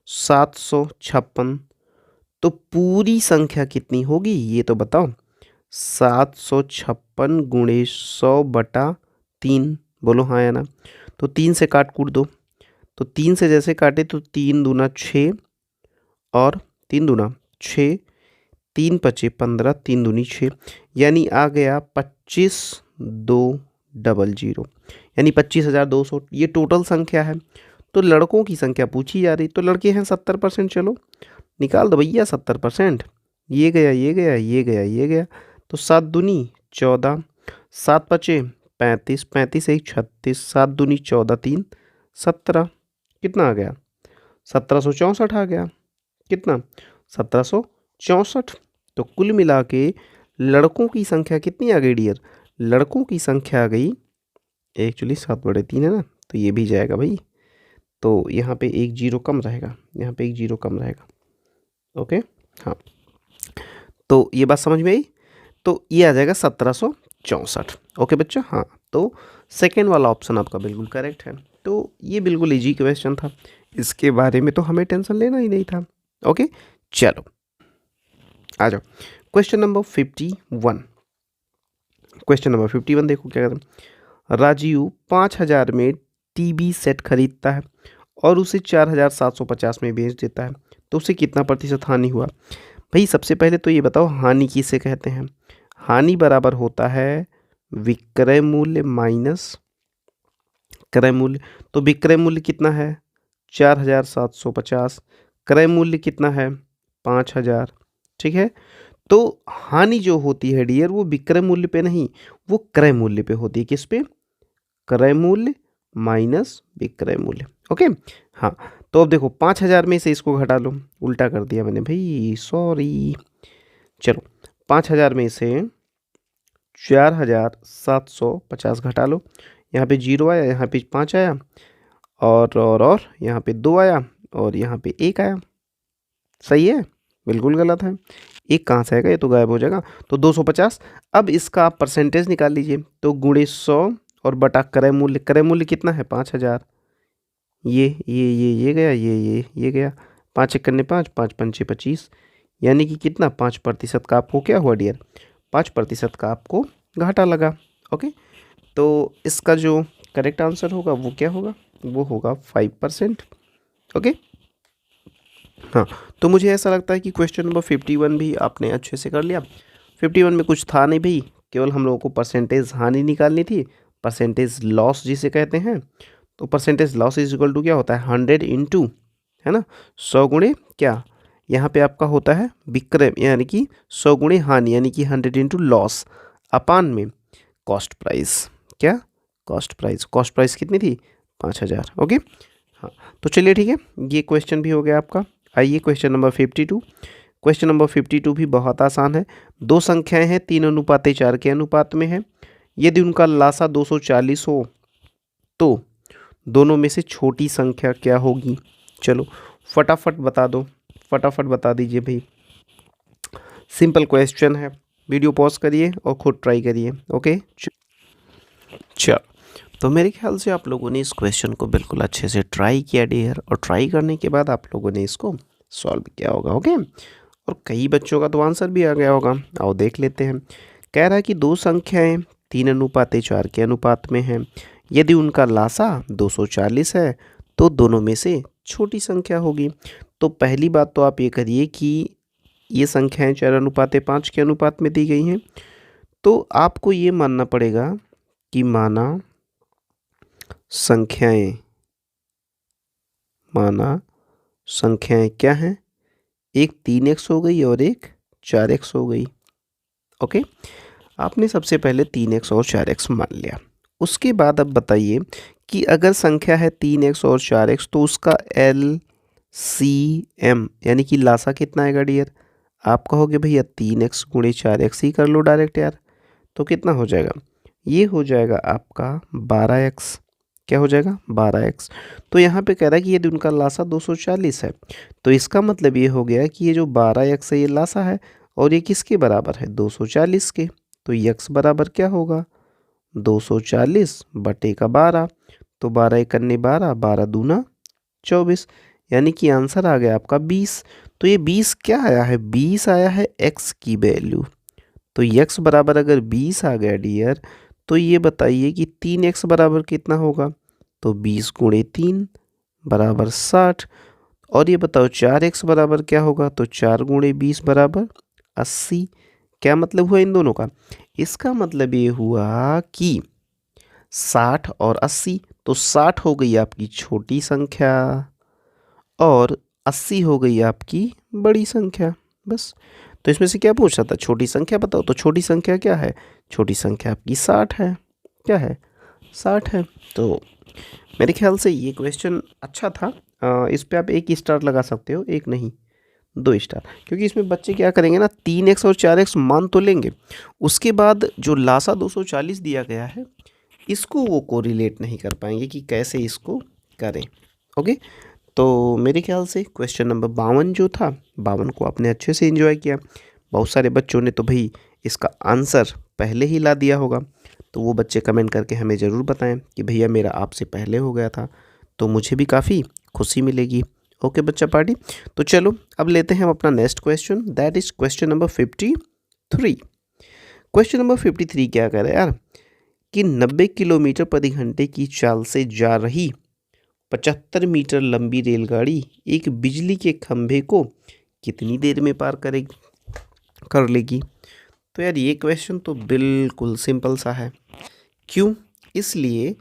756। तो पूरी संख्या कितनी होगी ये तो बताओ, 756 गुणे 100/3। बोलो हाँ या ना। तो 3 से काट कूट दो, तो 3 से जैसे काटे तो 3 दूना 6, और 3 दूना 6, 3 पचे 15, 3 दूनी 6, यानी आ गया 25,200, यानी 25,200। ये टोटल संख्या है। तो लड़कों की संख्या पूछी जा रही, तो लड़के हैं 70%। चलो निकाल दो भैया 70%। ये गया ये गया ये गया ये गया, तो 7 दूनी 14, 7 पचे 35, 35 एक 36, 7 दूनी 14, 3 17, कितना आ गया, 1764 आ गया। कितना, 1764। तो कुल मिला के लड़कों की संख्या कितनी आ गई डियर, लड़कों की संख्या आ गई, एक्चुअली 7/3 है ना, तो ये भी जाएगा भाई। तो यहाँ पे एक जीरो कम रहेगा, यहाँ पे एक जीरो कम रहेगा। ओके, हाँ, तो ये बात समझ में आई। तो ये आ जाएगा 1764। ओके बच्चा, हाँ, तो सेकेंड वाला ऑप्शन आपका बिल्कुल करेक्ट है। तो ये बिल्कुल इजी क्वेश्चन था, इसके बारे में तो हमें टेंशन लेना ही नहीं था। ओके, चलो आ जाओ क्वेश्चन नंबर 51। क्वेश्चन नंबर 51 देखो क्या कहते हैं। राजीव 5,000 में टीवी सेट खरीदता है और उसे 4,750 में बेच देता है, तो उसे कितना प्रतिशत हानि हुआ। भाई सबसे पहले तो ये बताओ हानि किसे कहते हैं। हानि बराबर होता है विक्रय मूल्य माइनस क्रय मूल्य। तो विक्रय मूल्य कितना है, 4,750, क्रय मूल्य कितना है, 5,000। ठीक है, तो हानि जो होती है डियर वो विक्रय मूल्य पे नहीं, वो क्रय मूल्य पे होती है। किस पे, क्रय मूल्य माइनस विक्रय मूल्य। ओके, हाँ, तो अब देखो 5000 में से इसको घटा लो, उल्टा कर दिया मैंने भाई, सॉरी। चलो 5000 में से 4750 घटा लो, यहाँ पे 0 आया, यहाँ पे 5 आया, और यहाँ पे 2 आया, और यहाँ पे 1 आया। सही है? बिल्कुल गलत है। एक कहाँ से आएगा, ये तो गायब हो जाएगा। तो 250। अब इसका आप परसेंटेज निकाल लीजिए, तो गुणे 100 और बटा क्रय मूल्य कितना है 5000। ये गया, ये गया। 5 एक करने 5, 5 पंचे 25, यानी कि कितना 5% का आपको क्या हुआ डियर, 5% का आपको घाटा लगा। ओके, तो इसका जो करेक्ट आंसर होगा वो क्या होगा, वो होगा 5%। ओके, हाँ। तो मुझे ऐसा लगता है कि क्वेश्चन नंबर 51 भी आपने अच्छे से कर लिया। 51 में कुछ था नहीं भाई, केवल हम लोगों को परसेंटेज हानि निकालनी थी, परसेंटेज लॉस जिसे कहते हैं। तो percentage loss is equal to क्या होता है, 100 इंटू, है ना, 100 गुणे क्या, यहाँ पे आपका होता है विक्रय, यानी कि 100 गुणे हानि, यानी कि 100 इंटू लॉस अपान में कॉस्ट प्राइस। क्या, कॉस्ट प्राइस कितनी थी, 5000। ओके, हाँ। तो चलिए ठीक है, ये क्वेश्चन भी हो गया आपका। आइए क्वेश्चन नंबर 52। क्वेश्चन नंबर 52 भी बहुत आसान है। दो संख्याएं हैं 3:4 के अनुपात में है। यदि उनका लासा 240 हो तो दोनों में से छोटी संख्या क्या होगी। चलो फटाफट बता दो, फटाफट बता दीजिए भाई। सिंपल क्वेश्चन है, वीडियो पॉज करिए और खुद ट्राई करिए। ओके, चलो। तो मेरे ख्याल से आप लोगों ने इस क्वेश्चन को बिल्कुल अच्छे से ट्राई किया डियर, और ट्राई करने के बाद आप लोगों ने इसको सॉल्व किया होगा। ओके, और कई बच्चों का तो आंसर भी आ गया होगा। आओ देख लेते हैं। कह रहा है कि दो संख्याएं 3:4 के अनुपात में हैं। यदि उनका लासा 240 है तो दोनों में से छोटी संख्या होगी। तो पहली बात तो आप ये करिए कि ये संख्याएं 4:5 के अनुपात में दी गई हैं। तो आपको ये मानना पड़ेगा कि माना संख्याएं क्या हैं, एक 3x हो गई और एक 4x हो गई। ओके, आपने सबसे पहले 3x और 4x मान लिया। उसके बाद अब बताइए कि अगर संख्या है 3x और 4x तो उसका LCM यानी कि लासा कितना आएगा डियर। आप कहोगे भैया 3x गुणे 4x ही कर लो डायरेक्ट यार, तो कितना हो जाएगा, ये हो जाएगा आपका 12x। क्या हो जाएगा, 12x। तो यहाँ पे कह रहा है कि यदि उनका लासा 240 है तो इसका मतलब ये हो गया कि ये जो 12x है ये लासा है, और ये किसके बराबर है, 240 के। तो x बराबर क्या होगा, 240 बटे का 12। तो 12 एक करने 12, 12 दूना 24, यानी कि आंसर आ गया आपका 20। तो ये 20 क्या आया है, 20 आया है x की वैल्यू। तो x बराबर अगर 20 आ गया डियर, तो ये बताइए कि 3x बराबर कितना होगा। तो 20 गुणे 3 बराबर 60। और ये बताओ 4x बराबर क्या होगा। तो 4 गुणे 20 बराबर 80। क्या मतलब हुआ इन दोनों का, इसका मतलब ये हुआ कि 60 और 80। तो 60 हो गई आपकी छोटी संख्या और 80 हो गई आपकी बड़ी संख्या। बस, तो इसमें से क्या पूछ रहा था, छोटी संख्या बताओ। तो छोटी संख्या क्या है, छोटी संख्या आपकी 60 है। क्या है, 60 है। तो मेरे ख्याल से ये क्वेश्चन अच्छा था। इस पे आप 1 स्टार लगा सकते हो, 1 नहीं 2 स्टार, क्योंकि इसमें बच्चे क्या करेंगे ना, 3x और 4x मान तो लेंगे, उसके बाद जो लासा 240 दिया गया है इसको वो कोरिलेट नहीं कर पाएंगे कि कैसे इसको करें। ओके, तो मेरे ख्याल से क्वेश्चन नंबर 52 जो था, 52 को आपने अच्छे से एंजॉय किया। बहुत सारे बच्चों ने तो भाई इसका आंसर पहले ही ला दिया होगा, तो वो बच्चे कमेंट करके हमें ज़रूर बताएं कि भैया मेरा आपसे पहले हो गया था, तो मुझे भी काफ़ी खुशी मिलेगी। ओके बच्चा पार्टी, तो चलो अब लेते हैं हम अपना next question, that is question number 53। Question number 53 क्या कह रहा है यार, कि 90 किलोमीटर प्रति घंटे की चाल से जा रही 75 मीटर लंबी रेलगाड़ी एक बिजली के खंभे को कितनी देर में पार कर लेगी। तो यार ये क्वेश्चन तो बिल्कुल सिंपल सा है। क्यों, इसलिए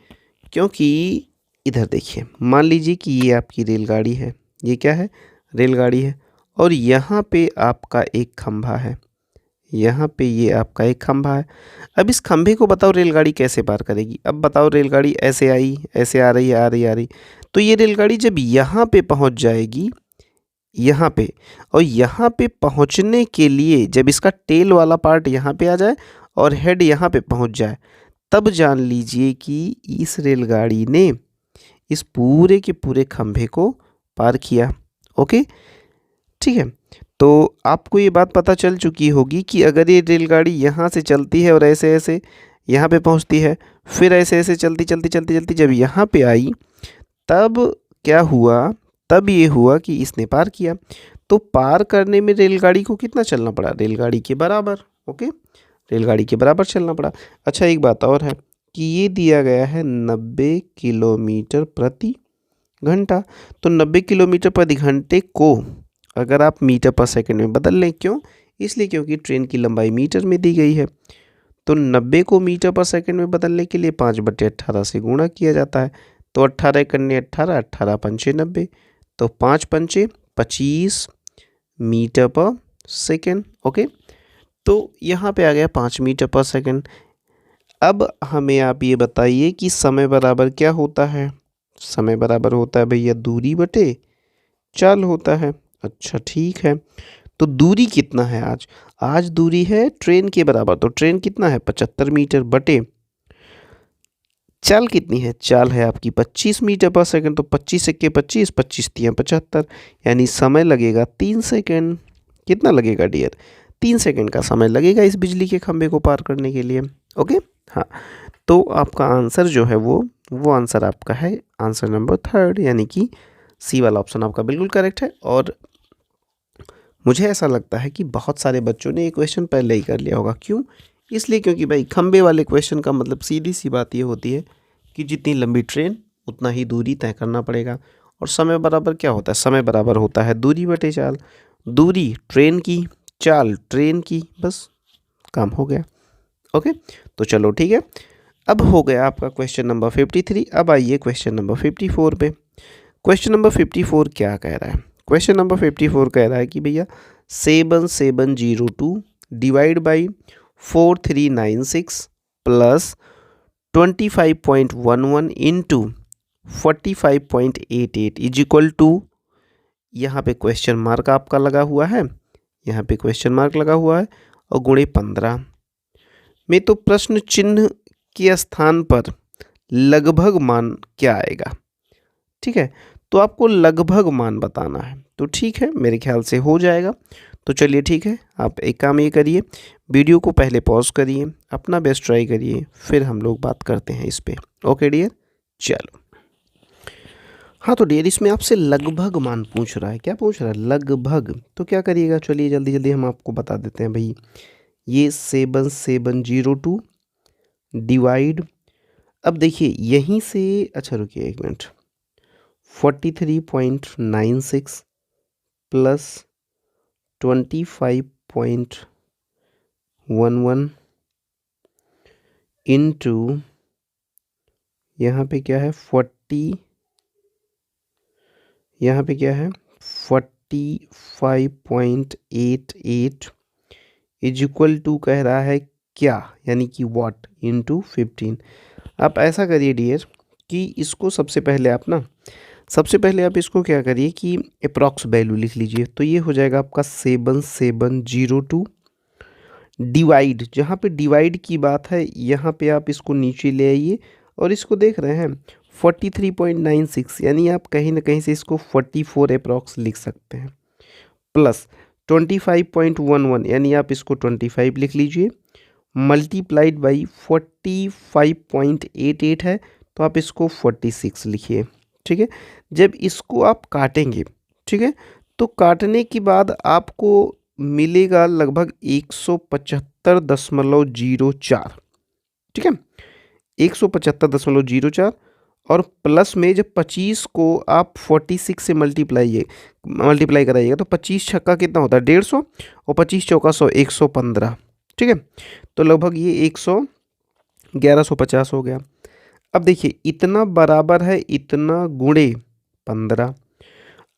क्योंकि इधर देखिए, मान लीजिए कि ये आपकी रेलगाड़ी है, ये क्या है, रेलगाड़ी है, और यहाँ पे आपका एक खंभा है, यहाँ पे ये आपका एक खंभा है। अब इस खंभे को बताओ रेलगाड़ी कैसे पार करेगी। अब बताओ रेलगाड़ी ऐसे आई, ऐसे आ रही, आ रही, आ रही, तो ये रेलगाड़ी जब यहाँ पे पहुँच जाएगी, यहाँ पे, और यहाँ पे पहुँचने के लिए जब इसका टेल वाला पार्ट यहाँ पे आ जाए और हेड यहाँ पे पहुँच जाए, तब जान लीजिए कि इस रेलगाड़ी ने इस पूरे के पूरे खंभे को पार किया। ओके, ठीक है। तो आपको ये बात पता चल चुकी होगी कि अगर ये रेलगाड़ी यहाँ से चलती है और ऐसे ऐसे यहाँ पे पहुँचती है, फिर ऐसे ऐसे चलती चलती चलती चलती जब यहाँ पे आई, तब क्या हुआ, तब ये हुआ कि इसने पार किया। तो पार करने में रेलगाड़ी को कितना चलना पड़ा, रेलगाड़ी के बराबर। ओके, रेलगाड़ी के बराबर चलना पड़ा। अच्छा, एक बात और है कि ये दिया गया है 90 किलोमीटर प्रति घंटा। तो 90 किलोमीटर प्रति घंटे को अगर आप मीटर पर सेकंड में बदल लें, क्यों, इसलिए क्योंकि ट्रेन की लंबाई मीटर में दी गई है। तो 90 को मीटर पर सेकंड में बदलने के लिए 5/18 से गुणा किया जाता है। तो 18 कन्ने 18, 18 पंचे 90, तो 5 पंचे 25 मीटर पर सेकंड। ओके, तो यहाँ पे आ गया 5 मीटर पर सेकंड। अब हमें आप ये बताइए कि समय बराबर क्या होता है। समय बराबर होता है भैया दूरी बटे चाल होता है। अच्छा, ठीक है। तो दूरी कितना है आज, आज दूरी है ट्रेन के बराबर। तो ट्रेन कितना है 75 मीटर बटे चाल कितनी है, चाल है आपकी 25 मीटर पर सेकंड। तो 25 के 25, 25 तियाँ 75, यानी समय लगेगा 3 सेकंड। कितना लगेगा डियर, 3 सेकंड का समय लगेगा इस बिजली के खंभे को पार करने के लिए। ओके, हाँ, तो आपका आंसर जो है वो आंसर आपका है आंसर नंबर 3, यानी कि सी वाला ऑप्शन आपका बिल्कुल करेक्ट है। और मुझे ऐसा लगता है कि बहुत सारे बच्चों ने ये क्वेश्चन पहले ही कर लिया होगा। क्यों, इसलिए क्योंकि भाई खंबे वाले क्वेश्चन का मतलब सीधी सी बात ये होती है कि जितनी लंबी ट्रेन उतना ही दूरी तय करना पड़ेगा। और समय बराबर क्या होता है, समय बराबर होता है दूरी बटे चाल। दूरी ट्रेन की, चाल ट्रेन की, बस काम हो गया। ओके, तो चलो ठीक है। अब हो गया आपका क्वेश्चन नंबर 53। अब आइए क्वेश्चन नंबर 54 पे। क्वेश्चन नंबर 54 क्या कह रहा है, क्वेश्चन नंबर 54 कह रहा है कि भैया 7702 divide by 4396 plus 25.11 into 45.88 is equal to, यहाँ पे क्वेश्चन मार्क आपका लगा हुआ है, यहाँ पे क्वेश्चन मार्क लगा हुआ है, और गुणे 15 में तो प्रश्न चिन्ह के स्थान पर लगभग मान क्या आएगा। ठीक है, तो आपको लगभग मान बताना है। तो ठीक है, मेरे ख्याल से हो जाएगा। तो चलिए ठीक है, आप एक काम ये करिए, वीडियो को पहले पॉज करिए, अपना बेस्ट ट्राई करिए, फिर हम लोग बात करते हैं इस पे। ओके डियर, चलो। हाँ तो डियर, इसमें आपसे लगभग मान पूछ रहा है। क्या पूछ रहा है, लगभग। तो क्या करिएगा, चलिए जल्दी जल्दी हम आपको बता देते हैं भाई। ये 7702 डिवाइड, अब देखिए यहीं से, अच्छा रुकिए एक मिनट, 43.96 प्लस 25.11 इंटू, यहाँ पे क्या है 40, यहाँ पे क्या है 45.88 इज इक्वल टू कह रहा है क्या, यानी कि वॉट इंटू 15। आप ऐसा करिए डियर कि इसको सबसे पहले आप इसको क्या करिए कि अप्रॉक्स वैल्यू लिख लीजिए। तो ये हो जाएगा आपका 7702 डिवाइड, जहाँ पे डिवाइड की बात है यहाँ पे आप इसको नीचे ले आइए, और इसको देख रहे हैं 43.96, यानी आप कहीं ना कहीं से इसको 44 अप्रॉक्स लिख सकते हैं, प्लस 25.11, यानी आप इसको 25 लिख लीजिए, मल्टीप्लाइड बाई 45.88 है, तो आप इसको 46 लिखिए। ठीक है, जब इसको आप काटेंगे, ठीक है, तो काटने के बाद आपको मिलेगा लगभग 175.04। ठीक है, 175.04, और प्लस में जब 25 को आप 46 से मल्टीप्लाई कराइएगा, तो 25 छक्का कितना होता है 150, और 25 चौका 100, 115। ठीक है, तो लगभग ये 1150 हो गया। अब देखिए इतना बराबर है इतना गुणे 15।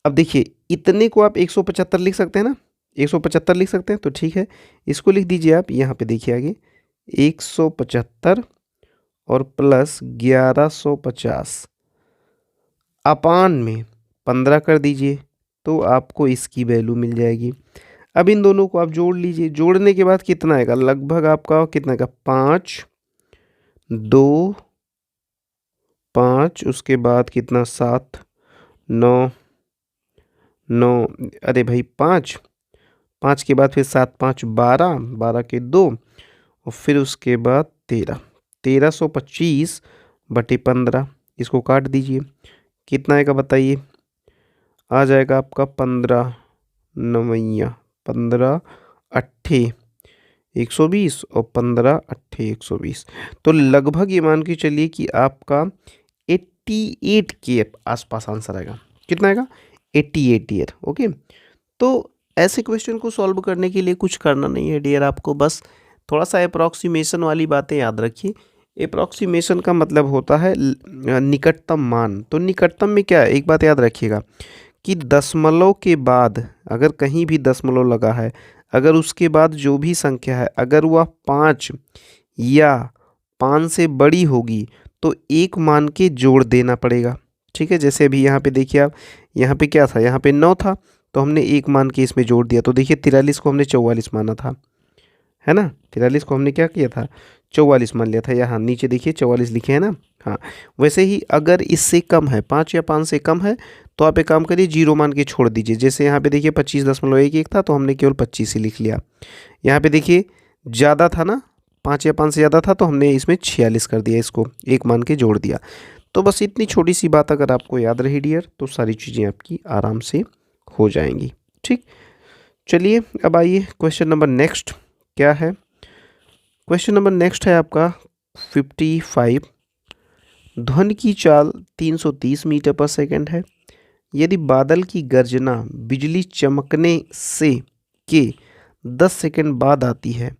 अब देखिए इतने को आप 175 लिख सकते हैं ना, 175 लिख सकते हैं, तो ठीक है, इसको लिख दीजिए आप। यहाँ पे देखिए आगे 175 और प्लस 1150 अपान में 15 कर दीजिए, तो आपको इसकी वैल्यू मिल जाएगी। अब इन दोनों को आप जोड़ लीजिए, जोड़ने के बाद कितना आएगा, लगभग आपका कितना आएगा, 5 2 5, उसके बाद कितना 7 9 9, अरे भाई 5 5 के बाद फिर 7 5 12, 12 के 2, और फिर उसके बाद 13, 1325 बटे 15, इसको काट दीजिए, कितना आएगा बताइए, आ जाएगा आपका 15 नवैया 15 अट्ठे 120 और 15 अट्ठे 120, तो लगभग ये मान के चलिए कि आपका 88 के आसपास आंसर आएगा। कितना आएगा, 88 ईयर। ओके, तो ऐसे क्वेश्चन को सॉल्व करने के लिए कुछ करना नहीं है डियर, आपको बस थोड़ा सा अप्रॉक्सीमेशन वाली बातें याद रखिए। अप्रॉक्सीमेशन का मतलब होता है निकटतम मान। तो निकटतम में क्या है, एक बात याद रखिएगा कि दशमलव के बाद अगर कहीं भी दशमलव लगा है, अगर उसके बाद जो भी संख्या है अगर वह 5 या 5 से बड़ी होगी तो एक मान के जोड़ देना पड़ेगा। ठीक है, जैसे अभी यहाँ पे देखिए आप, यहाँ पे क्या था, यहाँ पे 9 था, तो हमने एक मान के इसमें जोड़ दिया, तो देखिए 43 को हमने 44 माना था, है ना, 43 को हमने क्या किया था, 44 मान लिया था। यहाँ नीचे देखिए 44 लिखे हैं ना। हाँ, वैसे ही अगर इससे कम है, 5 या 5 से कम है, तो आप एक काम करिए, जीरो मान के छोड़ दीजिए। जैसे यहाँ पे देखिए 25.11 था, तो हमने केवल 25 ही लिख लिया। यहाँ पे देखिए ज़्यादा था ना, 5 या 5 से ज़्यादा था, तो हमने इसमें 46 कर दिया, इसको एक मान के जोड़ दिया। तो बस इतनी छोटी सी बात अगर आपको याद रही डियर, तो सारी चीज़ें आपकी आराम से हो जाएंगी। ठीक, चलिए अब आइए क्वेश्चन नंबर नेक्स्ट क्या है। क्वेश्चन नंबर नेक्स्ट है आपका 55। ध्वनि की चाल 330 मीटर पर सेकंड है। यदि बादल की गर्जना बिजली चमकने से के 10 सेकंड बाद आती है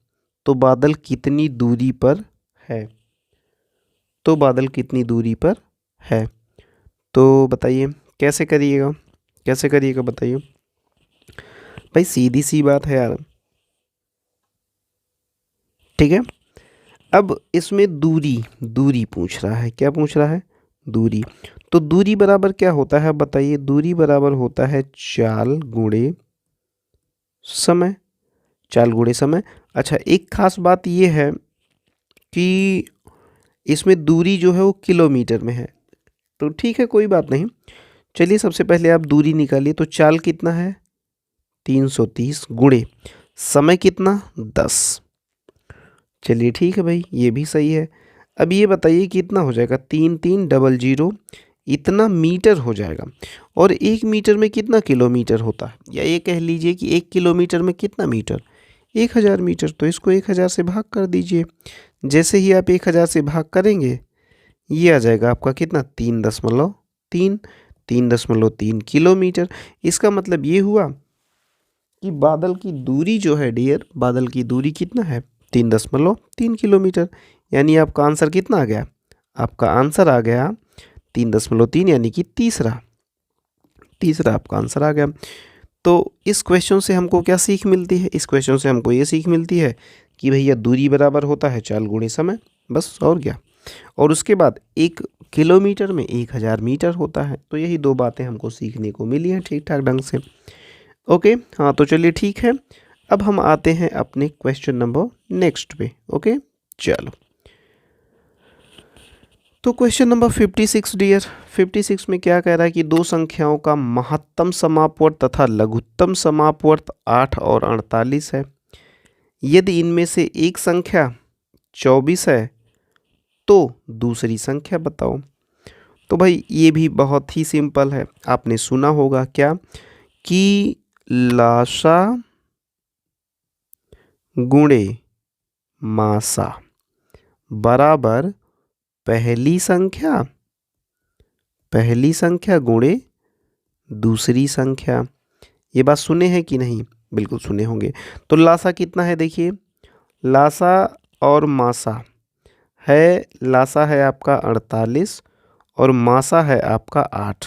तो बादल कितनी दूरी पर है, तो बादल कितनी दूरी पर है, तो बताइए कैसे करिएगा, कैसे करिएगा बताइए भाई, सीधी सी बात है यार। ठीक है, अब इसमें दूरी दूरी पूछ रहा है, क्या पूछ रहा है, दूरी। तो दूरी बराबर क्या होता है बताइए, दूरी बराबर होता है चाल गुणे समय, चाल गुणे समय। अच्छा, एक खास बात ये है कि इसमें दूरी जो है वो किलोमीटर में है, तो ठीक है कोई बात नहीं। चलिए सबसे पहले आप दूरी निकालिए, तो चाल कितना है 330 गुणे समय कितना 10। चलिए ठीक है भाई, ये भी सही है। अब ये बताइए कितना हो जाएगा, 3300 इतना मीटर हो जाएगा। और 1 मीटर में कितना किलोमीटर होता है, या ये कह लीजिए कि 1 किलोमीटर में कितना मीटर, 1000 मीटर। तो इसको 1000 से भाग कर दीजिए। जैसे ही आप 1000 से भाग करेंगे, ये आ जाएगा आपका कितना 3.3 3.3 किलोमीटर। इसका मतलब ये हुआ कि बादल की दूरी जो है डियर, बादल की दूरी कितना है 3.3 किलोमीटर। यानी आपका आंसर कितना आ गया, आपका आंसर आ गया 3.3, यानी कि तीसरा तीसरा आपका आंसर आ गया। तो इस क्वेश्चन से हमको क्या सीख मिलती है, इस क्वेश्चन से हमको ये सीख मिलती है कि भैया दूरी बराबर होता है चाल गुणे समय, बस और क्या। और उसके बाद 1 किलोमीटर में 1000 मीटर होता है। तो यही दो बातें हमको सीखने को मिली हैं ठीक ठाक ढंग से। ओके, हाँ तो चलिए ठीक है, अब हम आते हैं अपने क्वेश्चन नंबर नेक्स्ट पे। ओके चलो, तो क्वेश्चन नंबर 56 डियर, 56 में क्या कह रहा है कि दो संख्याओं का महत्तम समापवर्त तथा लघुत्तम समापवर्त 8 और 48 है। यदि इनमें से एक संख्या 24 है तो दूसरी संख्या बताओ। तो भाई ये भी बहुत ही सिंपल है, आपने सुना होगा क्या कि लासा गुणे मासा बराबर पहली संख्या गुणे दूसरी संख्या। ये बात सुने हैं कि नहीं, बिल्कुल सुने होंगे। तो लासा कितना है देखिए, लासा और मासा है, लासा है आपका 48 और मासा है आपका 8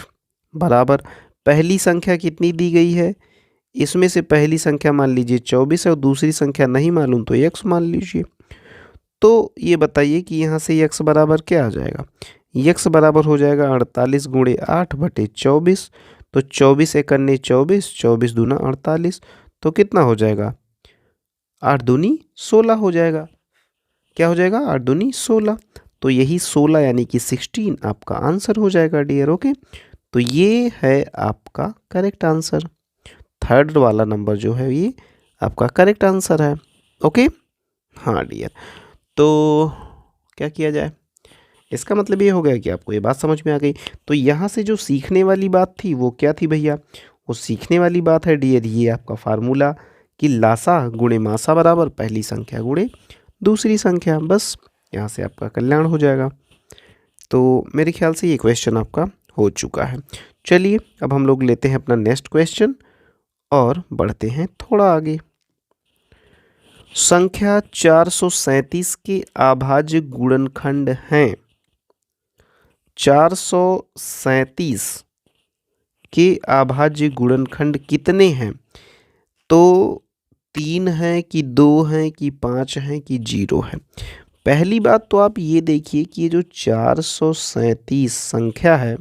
बराबर पहली संख्या कितनी दी गई है, इसमें से पहली संख्या मान लीजिए 24 है और दूसरी संख्या नहीं मालूम तो x मान लीजिए। तो ये बताइए कि यहाँ से x बराबर क्या आ जाएगा। x बराबर हो जाएगा 48 गुणे 8 बटे 24। तो 24 एकन्ने 24, 24 दूना 48, तो कितना हो जाएगा, 8 दूनी 16 हो जाएगा। क्या हो जाएगा, 8 दूनी 16। तो यही 16 यानी कि 16 आपका आंसर हो जाएगा डियर। ओके, तो ये है आपका करेक्ट आंसर। थर्ड वाला नंबर जो है ये आपका करेक्ट आंसर है। ओके, हाँ डियर। तो क्या किया जाए, इसका मतलब ये हो गया कि आपको ये बात समझ में आ गई। तो यहाँ से जो सीखने वाली बात थी वो क्या थी भैया, वो सीखने वाली बात है डियर ये आपका फार्मूला कि लासा गुणे मासा बराबर पहली संख्या गुणे दूसरी संख्या। बस यहाँ से आपका कल्याण हो जाएगा। तो मेरे ख्याल से ये क्वेश्चन आपका हो चुका है। चलिए अब हम लोग लेते हैं अपना नेक्स्ट क्वेश्चन और बढ़ते हैं थोड़ा आगे। संख्या 437 के अभाज्य गुणनखंड हैं। 437 के अभाज्य गुणनखंड कितने हैं, तो 3 हैं कि 2 हैं कि 5 हैं कि 0 है। पहली बात तो आप ये देखिए कि ये जो 437 संख्या है,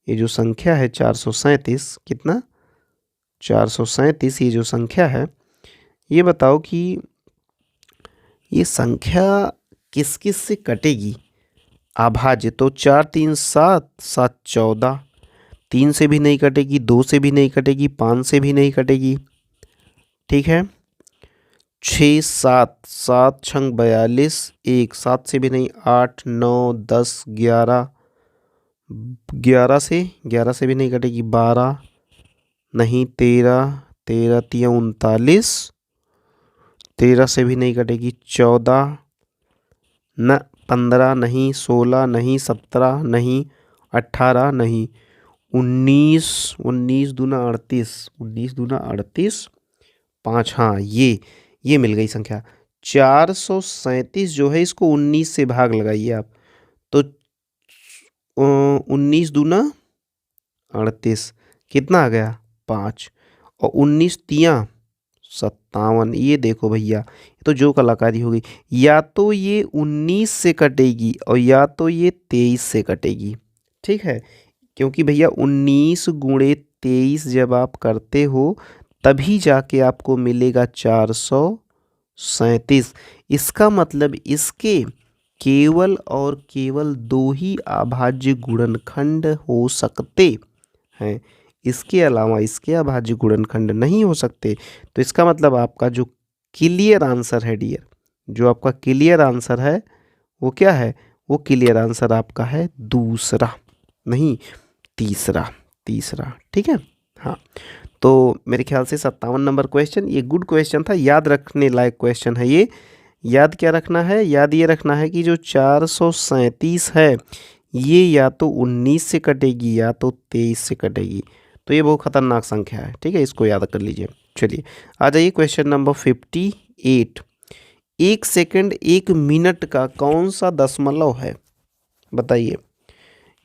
ये जो संख्या है 437, कितना 437 ये जो संख्या है, ये बताओ कि ये संख्या किस किस से कटेगी। अभाज्य तो 4 3 7 7 14, 3 से भी नहीं कटेगी, 2 से भी नहीं कटेगी, 5 से भी नहीं कटेगी। ठीक है, 6 7 7 छंग 42, 1 7 से भी नहीं, 8 9 10 11, 11 से भी नहीं कटेगी, 12 नहीं, 13 13 तिया 39, 13 से भी नहीं कटेगी, 14 न, 15 नहीं, 16 नहीं, 17 नहीं, 18 नहीं, 19 19 दूना 38, 19 दूना 38, 5, हाँ ये मिल गई संख्या। 437 जो है इसको 19 से भाग लगाइए आप, तो 19 दूना 38, कितना आ गया 5, और 19 तिया 57। ये देखो भैया, ये तो जो कलाकारी होगी, या तो ये 19 से कटेगी और या तो ये 23 से कटेगी। ठीक है, क्योंकि भैया 19 गुणे 23 जब आप करते हो तभी जाके आपको मिलेगा 437। इसका मतलब इसके केवल और केवल 2 ही अभाज्य गुणनखंड हो सकते हैं, इसके अलावा इसके अभाज्य गुणनखंड नहीं हो सकते। तो इसका मतलब आपका जो क्लियर आंसर है डियर, जो आपका क्लियर आंसर है वो क्या है, वो क्लियर आंसर आपका है दूसरा, नहीं तीसरा। ठीक है, हाँ। तो मेरे ख्याल से 57 नंबर क्वेश्चन ये गुड क्वेश्चन था, याद रखने लायक क्वेश्चन है ये। याद क्या रखना है, याद ये रखना है कि जो 437 है ये या तो 19 से कटेगी या तो 23 से कटेगी। तो ये बहुत खतरनाक संख्या है। ठीक है, इसको याद कर लीजिए। चलिए आ जाइए क्वेश्चन नंबर 58। 1 सेकंड 1 मिनट का कौन सा दशमलव है, बताइए।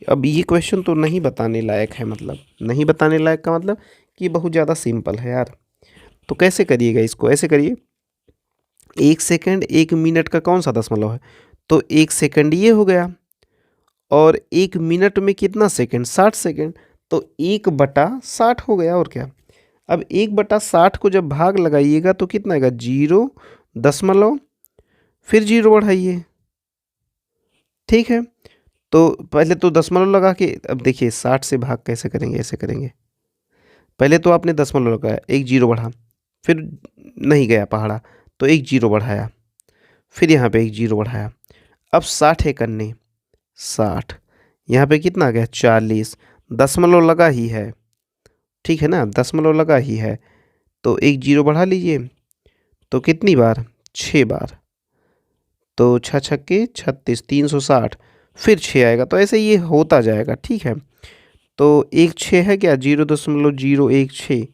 अब ये क्वेश्चन तो नहीं बताने लायक है, मतलब नहीं बताने लायक का मतलब कि बहुत ज़्यादा सिंपल है यार। तो कैसे करिएगा इसको, ऐसे करिए, 1 सेकंड 1 मिनट का कौन सा दशमलव है, तो 1 सेकंड ये हो गया, और 1 मिनट में कितना सेकंड, 60 सेकंड, तो 1/60 हो गया, और क्या। अब 1/60 को जब भाग लगाइएगा तो कितना आएगा, 0 दशमलव फिर 0 बढ़ाइए। ठीक है, तो पहले तो दशमलव लगा के, अब देखिए 60 से भाग कैसे करेंगे, ऐसे करेंगे। पहले तो आपने दशमलव लगाया, 1 0 बढ़ा, फिर नहीं गया पहाड़ा तो 1 0 बढ़ाया, फिर यहाँ पे 1 0 बढ़ाया। अब 60 एकन्ने 60, यहाँ पे कितना आ गया 40, दशमलव लगा ही है। ठीक है ना, दशमलव लगा ही है, तो 1 0 बढ़ा लीजिए, तो कितनी बार, 6 बार, तो 6 छक्के 36, 360, फिर 6 आएगा, तो ऐसे ये होता जाएगा। ठीक है, तो 1 6 है क्या, 0.016,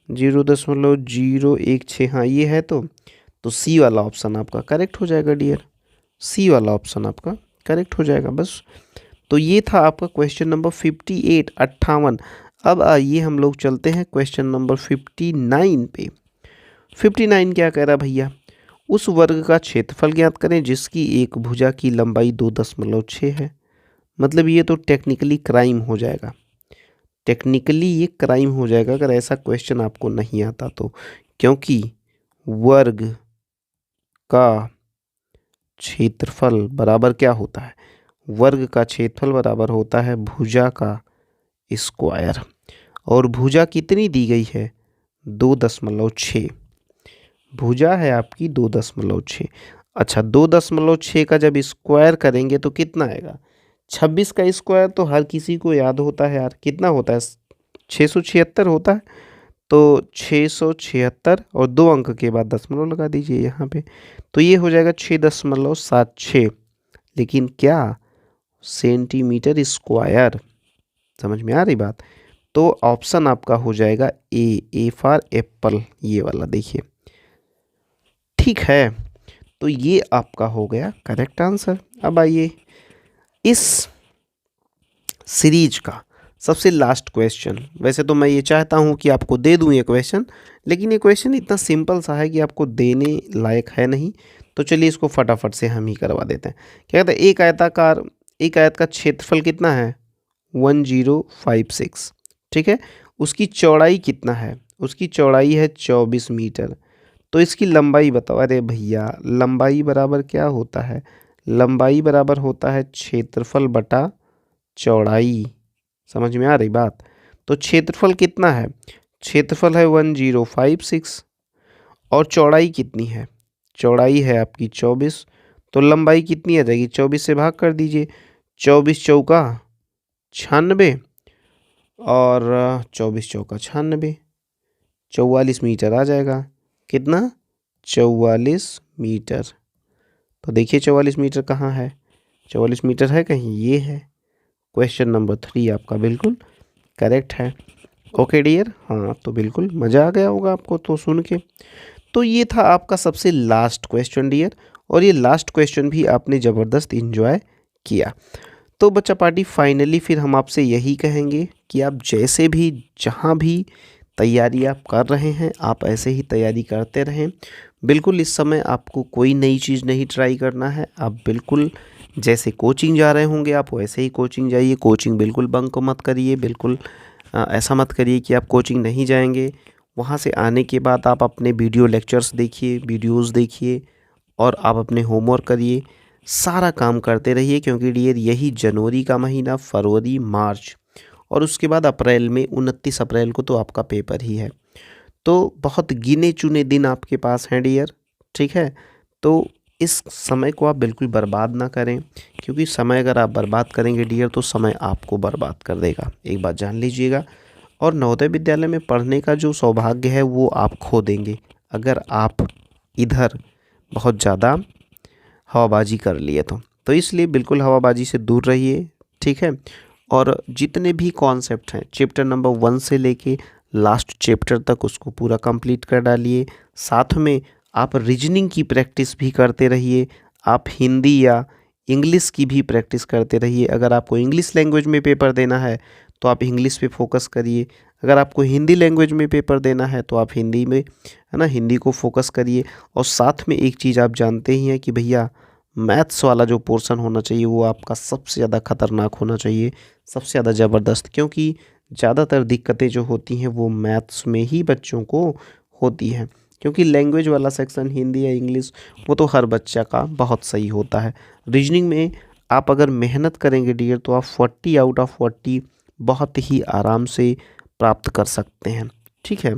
0.016, हाँ ये है, तो सी वाला ऑप्शन आपका करेक्ट हो जाएगा डियर, सी वाला ऑप्शन आपका करेक्ट हो जाएगा। बस तो ये था आपका क्वेश्चन नंबर 58, 58। अब आइए हम लोग चलते हैं क्वेश्चन नंबर 59 पे। 59 क्या कह रहा है भैया, उस वर्ग का क्षेत्रफल ज्ञात करें जिसकी एक भुजा की लंबाई 2.6 है। मतलब ये तो टेक्निकली क्राइम हो जाएगा, टेक्निकली ये क्राइम हो जाएगा अगर ऐसा क्वेश्चन आपको नहीं आता तो, क्योंकि वर्ग का क्षेत्रफल बराबर क्या होता है, वर्ग का क्षेत्रफल बराबर होता है भुजा का स्क्वायर। और भुजा कितनी दी गई है, 2.6। भुजा है आपकी 2.6। अच्छा, 2.6 का जब स्क्वायर करेंगे तो कितना आएगा, 26 का स्क्वायर तो हर किसी को याद होता है यार, कितना होता है, 676 होता है। तो 676 और 2 अंक के बाद दशमलव लगा दीजिए यहाँ पे, तो ये हो जाएगा 6.76। लेकिन क्या, सेंटीमीटर स्क्वायर। समझ में आ रही बात। तो ऑप्शन आपका हो जाएगा ए फॉर एप्पल, ये वाला देखिए। ठीक है, तो ये आपका हो गया करेक्ट आंसर। अब आइए इस सीरीज का सबसे लास्ट क्वेश्चन। वैसे तो मैं ये चाहता हूँ कि आपको दे दूँ ये क्वेश्चन, लेकिन ये क्वेश्चन इतना सिंपल सा है कि आपको देने लायक है नहीं। तो चलिए इसको फटाफट से हम ही करवा देते हैं। क्या कहते हैं, एक आयत का क्षेत्रफल कितना है, 1056। ठीक है, उसकी चौड़ाई कितना है, उसकी चौड़ाई है 24 मीटर। तो इसकी लंबाई बताओ। अरे भैया, लंबाई बराबर क्या होता है, लंबाई बराबर होता है क्षेत्रफल बटा चौड़ाई। समझ में आ रही बात। तो क्षेत्रफल कितना है, क्षेत्रफल है 1056 और चौड़ाई कितनी है, चौड़ाई है आपकी 24। तो लंबाई कितनी आ जाएगी, 24 से भाग कर दीजिए, 24 चौका 96 और 24 चौका 96, 44 मीटर आ जाएगा। कितना, 44 मीटर। तो देखिए 44 मीटर कहाँ है, 44 मीटर है कहीं, ये है। क्वेश्चन नंबर 3 आपका बिल्कुल करेक्ट है। ओके डियर, हाँ तो बिल्कुल मज़ा आ गया होगा आपको तो सुन के। तो ये था आपका सबसे लास्ट क्वेश्चन डियर, और ये लास्ट क्वेश्चन भी आपने ज़बरदस्त इंजॉय किया। तो बच्चा पार्टी फाइनली फिर हम आपसे यही कहेंगे कि आप जैसे भी जहाँ भी तैयारी आप कर रहे हैं, आप ऐसे ही तैयारी करते रहें। बिल्कुल इस समय आपको कोई नई चीज़ नहीं ट्राई करना है। आप बिल्कुल जैसे कोचिंग जा रहे होंगे आप वैसे ही कोचिंग जाइए। कोचिंग बिल्कुल बंक मत करिए, बिल्कुल ऐसा मत करिए कि आप कोचिंग नहीं जाएंगे। वहाँ से आने के बाद आप अपने वीडियो लेक्चर्स देखिए, वीडियोस देखिए और आप अपने होमवर्क करिए। सारा काम करते रहिए, क्योंकि डियर यही जनवरी का महीना, फरवरी, मार्च और उसके बाद अप्रैल में 29 अप्रैल को तो आपका पेपर ही है। तो बहुत गिने चुने दिन आपके पास हैं डियर। ठीक है, तो इस समय को आप बिल्कुल बर्बाद ना करें, क्योंकि समय अगर आप बर्बाद करेंगे डियर तो समय आपको बर्बाद कर देगा, एक बात जान लीजिएगा। और नवोदय विद्यालय में पढ़ने का जो सौभाग्य है वो आप खो देंगे अगर आप इधर बहुत ज़्यादा हवाबाजी कर लिए तो इसलिए बिल्कुल हवाबाजी से दूर रहिए। ठीक है, और जितने भी कॉन्सेप्ट हैं चैप्टर नंबर 1 से लेके लास्ट चैप्टर तक उसको पूरा कंप्लीट कर डालिए। साथ में आप रीजनिंग की प्रैक्टिस भी करते रहिए, आप हिंदी या इंग्लिश की भी प्रैक्टिस करते रहिए। अगर आपको इंग्लिश लैंग्वेज में पेपर देना है तो आप इंग्लिश पे फोकस करिए, अगर आपको हिंदी लैंग्वेज में पेपर देना है तो आप हिंदी में, है ना, हिंदी को फोकस करिए। और साथ में एक चीज़ आप जानते ही हैं कि भैया मैथ्स वाला जो पोर्शन होना चाहिए वो आपका सबसे ज़्यादा खतरनाक होना चाहिए, सबसे ज़्यादा ज़बरदस्त, क्योंकि ज़्यादातर दिक्कतें जो होती हैं वो मैथ्स में ही बच्चों को होती हैं। क्योंकि लैंग्वेज वाला सेक्शन हिंदी या इंग्लिश वो तो हर बच्चा का बहुत सही होता है। रीजनिंग में आप अगर मेहनत करेंगे डियर तो आप 40 आउट ऑफ 40 बहुत ही आराम से प्राप्त कर सकते हैं। ठीक है,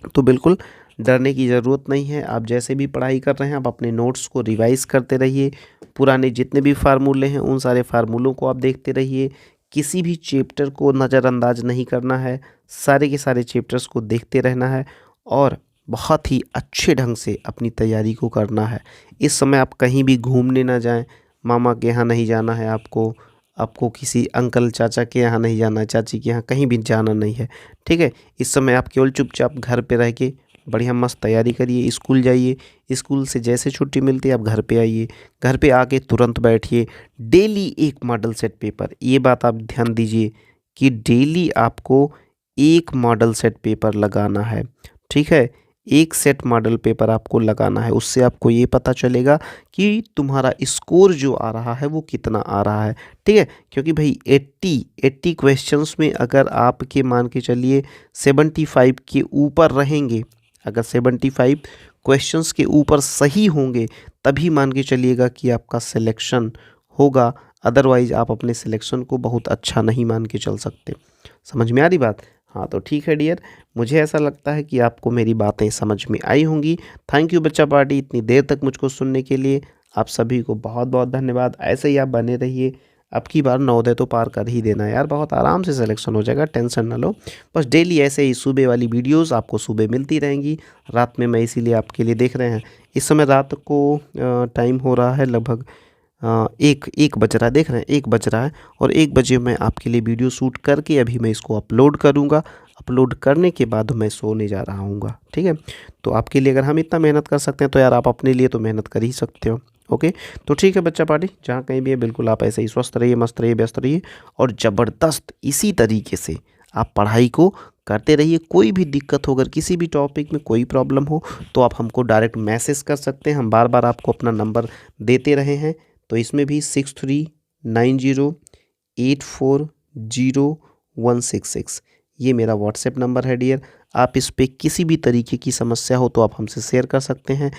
तो बिल्कुल डरने की ज़रूरत नहीं है। आप जैसे भी पढ़ाई कर रहे हैं आप अपने नोट्स को रिवाइज़ करते रहिए, पुराने जितने भी फार्मूले हैं उन सारे फार्मूलों को आप देखते रहिए। किसी भी चैप्टर को नज़रअंदाज नहीं करना है, सारे के सारे चैप्टर्स को देखते रहना है और बहुत ही अच्छे ढंग से अपनी तैयारी को करना है। इस समय आप कहीं भी घूमने ना जाएं, मामा के यहाँ नहीं जाना है आपको, आपको किसी अंकल चाचा के यहाँ नहीं जाना है, चाची के यहाँ कहीं भी जाना नहीं है। ठीक है, इस समय आप केवल चुपचाप घर पे रह के बढ़िया मस्त तैयारी करिए। स्कूल जाइए, स्कूल से जैसे छुट्टी मिलती है आप घर पे आइए, घर पे आके तुरंत बैठिए। डेली एक मॉडल सेट पेपर, ये बात आप ध्यान दीजिए कि डेली आपको एक मॉडल सेट पेपर लगाना है, ठीक है। एक सेट मॉडल पेपर आपको लगाना है, उससे आपको ये पता चलेगा कि तुम्हारा स्कोर जो आ रहा है वो कितना आ रहा है, ठीक है। क्योंकि भाई 80 क्वेश्चंस में अगर आपके मान के चलिए 75 के ऊपर रहेंगे, अगर 75 क्वेश्चंस के ऊपर सही होंगे तभी मान के चलिएगा कि आपका सिलेक्शन होगा, अदरवाइज़ आप अपने सिलेक्शन को बहुत अच्छा नहीं मान के चल सकते। समझ में आ रही बात? हाँ तो ठीक है डियर, मुझे ऐसा लगता है कि आपको मेरी बातें समझ में आई होंगी। थैंक यू बच्चा पार्टी, इतनी देर तक मुझको सुनने के लिए आप सभी को बहुत बहुत धन्यवाद। ऐसे ही आप बने रहिए, अब की बार नवोदय तो पार कर ही देना यार, बहुत आराम से सिलेक्शन हो जाएगा, टेंशन ना लो। बस डेली ऐसे ही सुबह वाली वीडियोस आपको सुबह मिलती रहेंगी, रात में मैं इसीलिए आपके लिए देख रहे हैं। इस समय रात को टाइम हो रहा है लगभग एक बज रहा है, देख रहे हैं 1 बज रहा है, और 1 बजे मैं आपके लिए वीडियो शूट करके अभी मैं इसको अपलोड करूँगा। अपलोड करने के बाद मैं सोने जा रहा हूँगा, ठीक है। तो आपके लिए अगर हम इतना मेहनत कर सकते हैं तो यार आप अपने लिए तो मेहनत कर ही सकते हो। ओके, तो ठीक है बच्चा पार्टी, जहाँ कहीं भी है बिल्कुल आप ऐसे ही स्वस्थ रहिए, मस्त रहिए, व्यस्त रहिए, और ज़बरदस्त इसी तरीके से आप पढ़ाई को करते रहिए। कोई भी दिक्कत हो, अगर किसी भी टॉपिक में कोई प्रॉब्लम हो तो आप हमको डायरेक्ट मैसेज कर सकते हैं, हम बार बार आपको अपना नंबर देते रहे हैं। तो इसमें भी 6390840166 ये मेरा व्हाट्सएप नंबर है डियर। आप इस पे किसी भी तरीके की समस्या हो तो आप हमसे शेयर कर सकते हैं।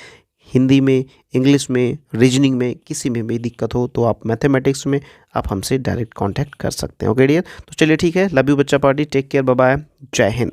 हिंदी में, इंग्लिश में, रीजनिंग में, किसी में भी दिक्कत हो तो आप मैथमेटिक्स में आप हमसे डायरेक्ट कांटेक्ट कर सकते हैं। ओके डियर, तो चलिए ठीक है, लव यू बच्चा party, take care, bye bye, जय हिंद।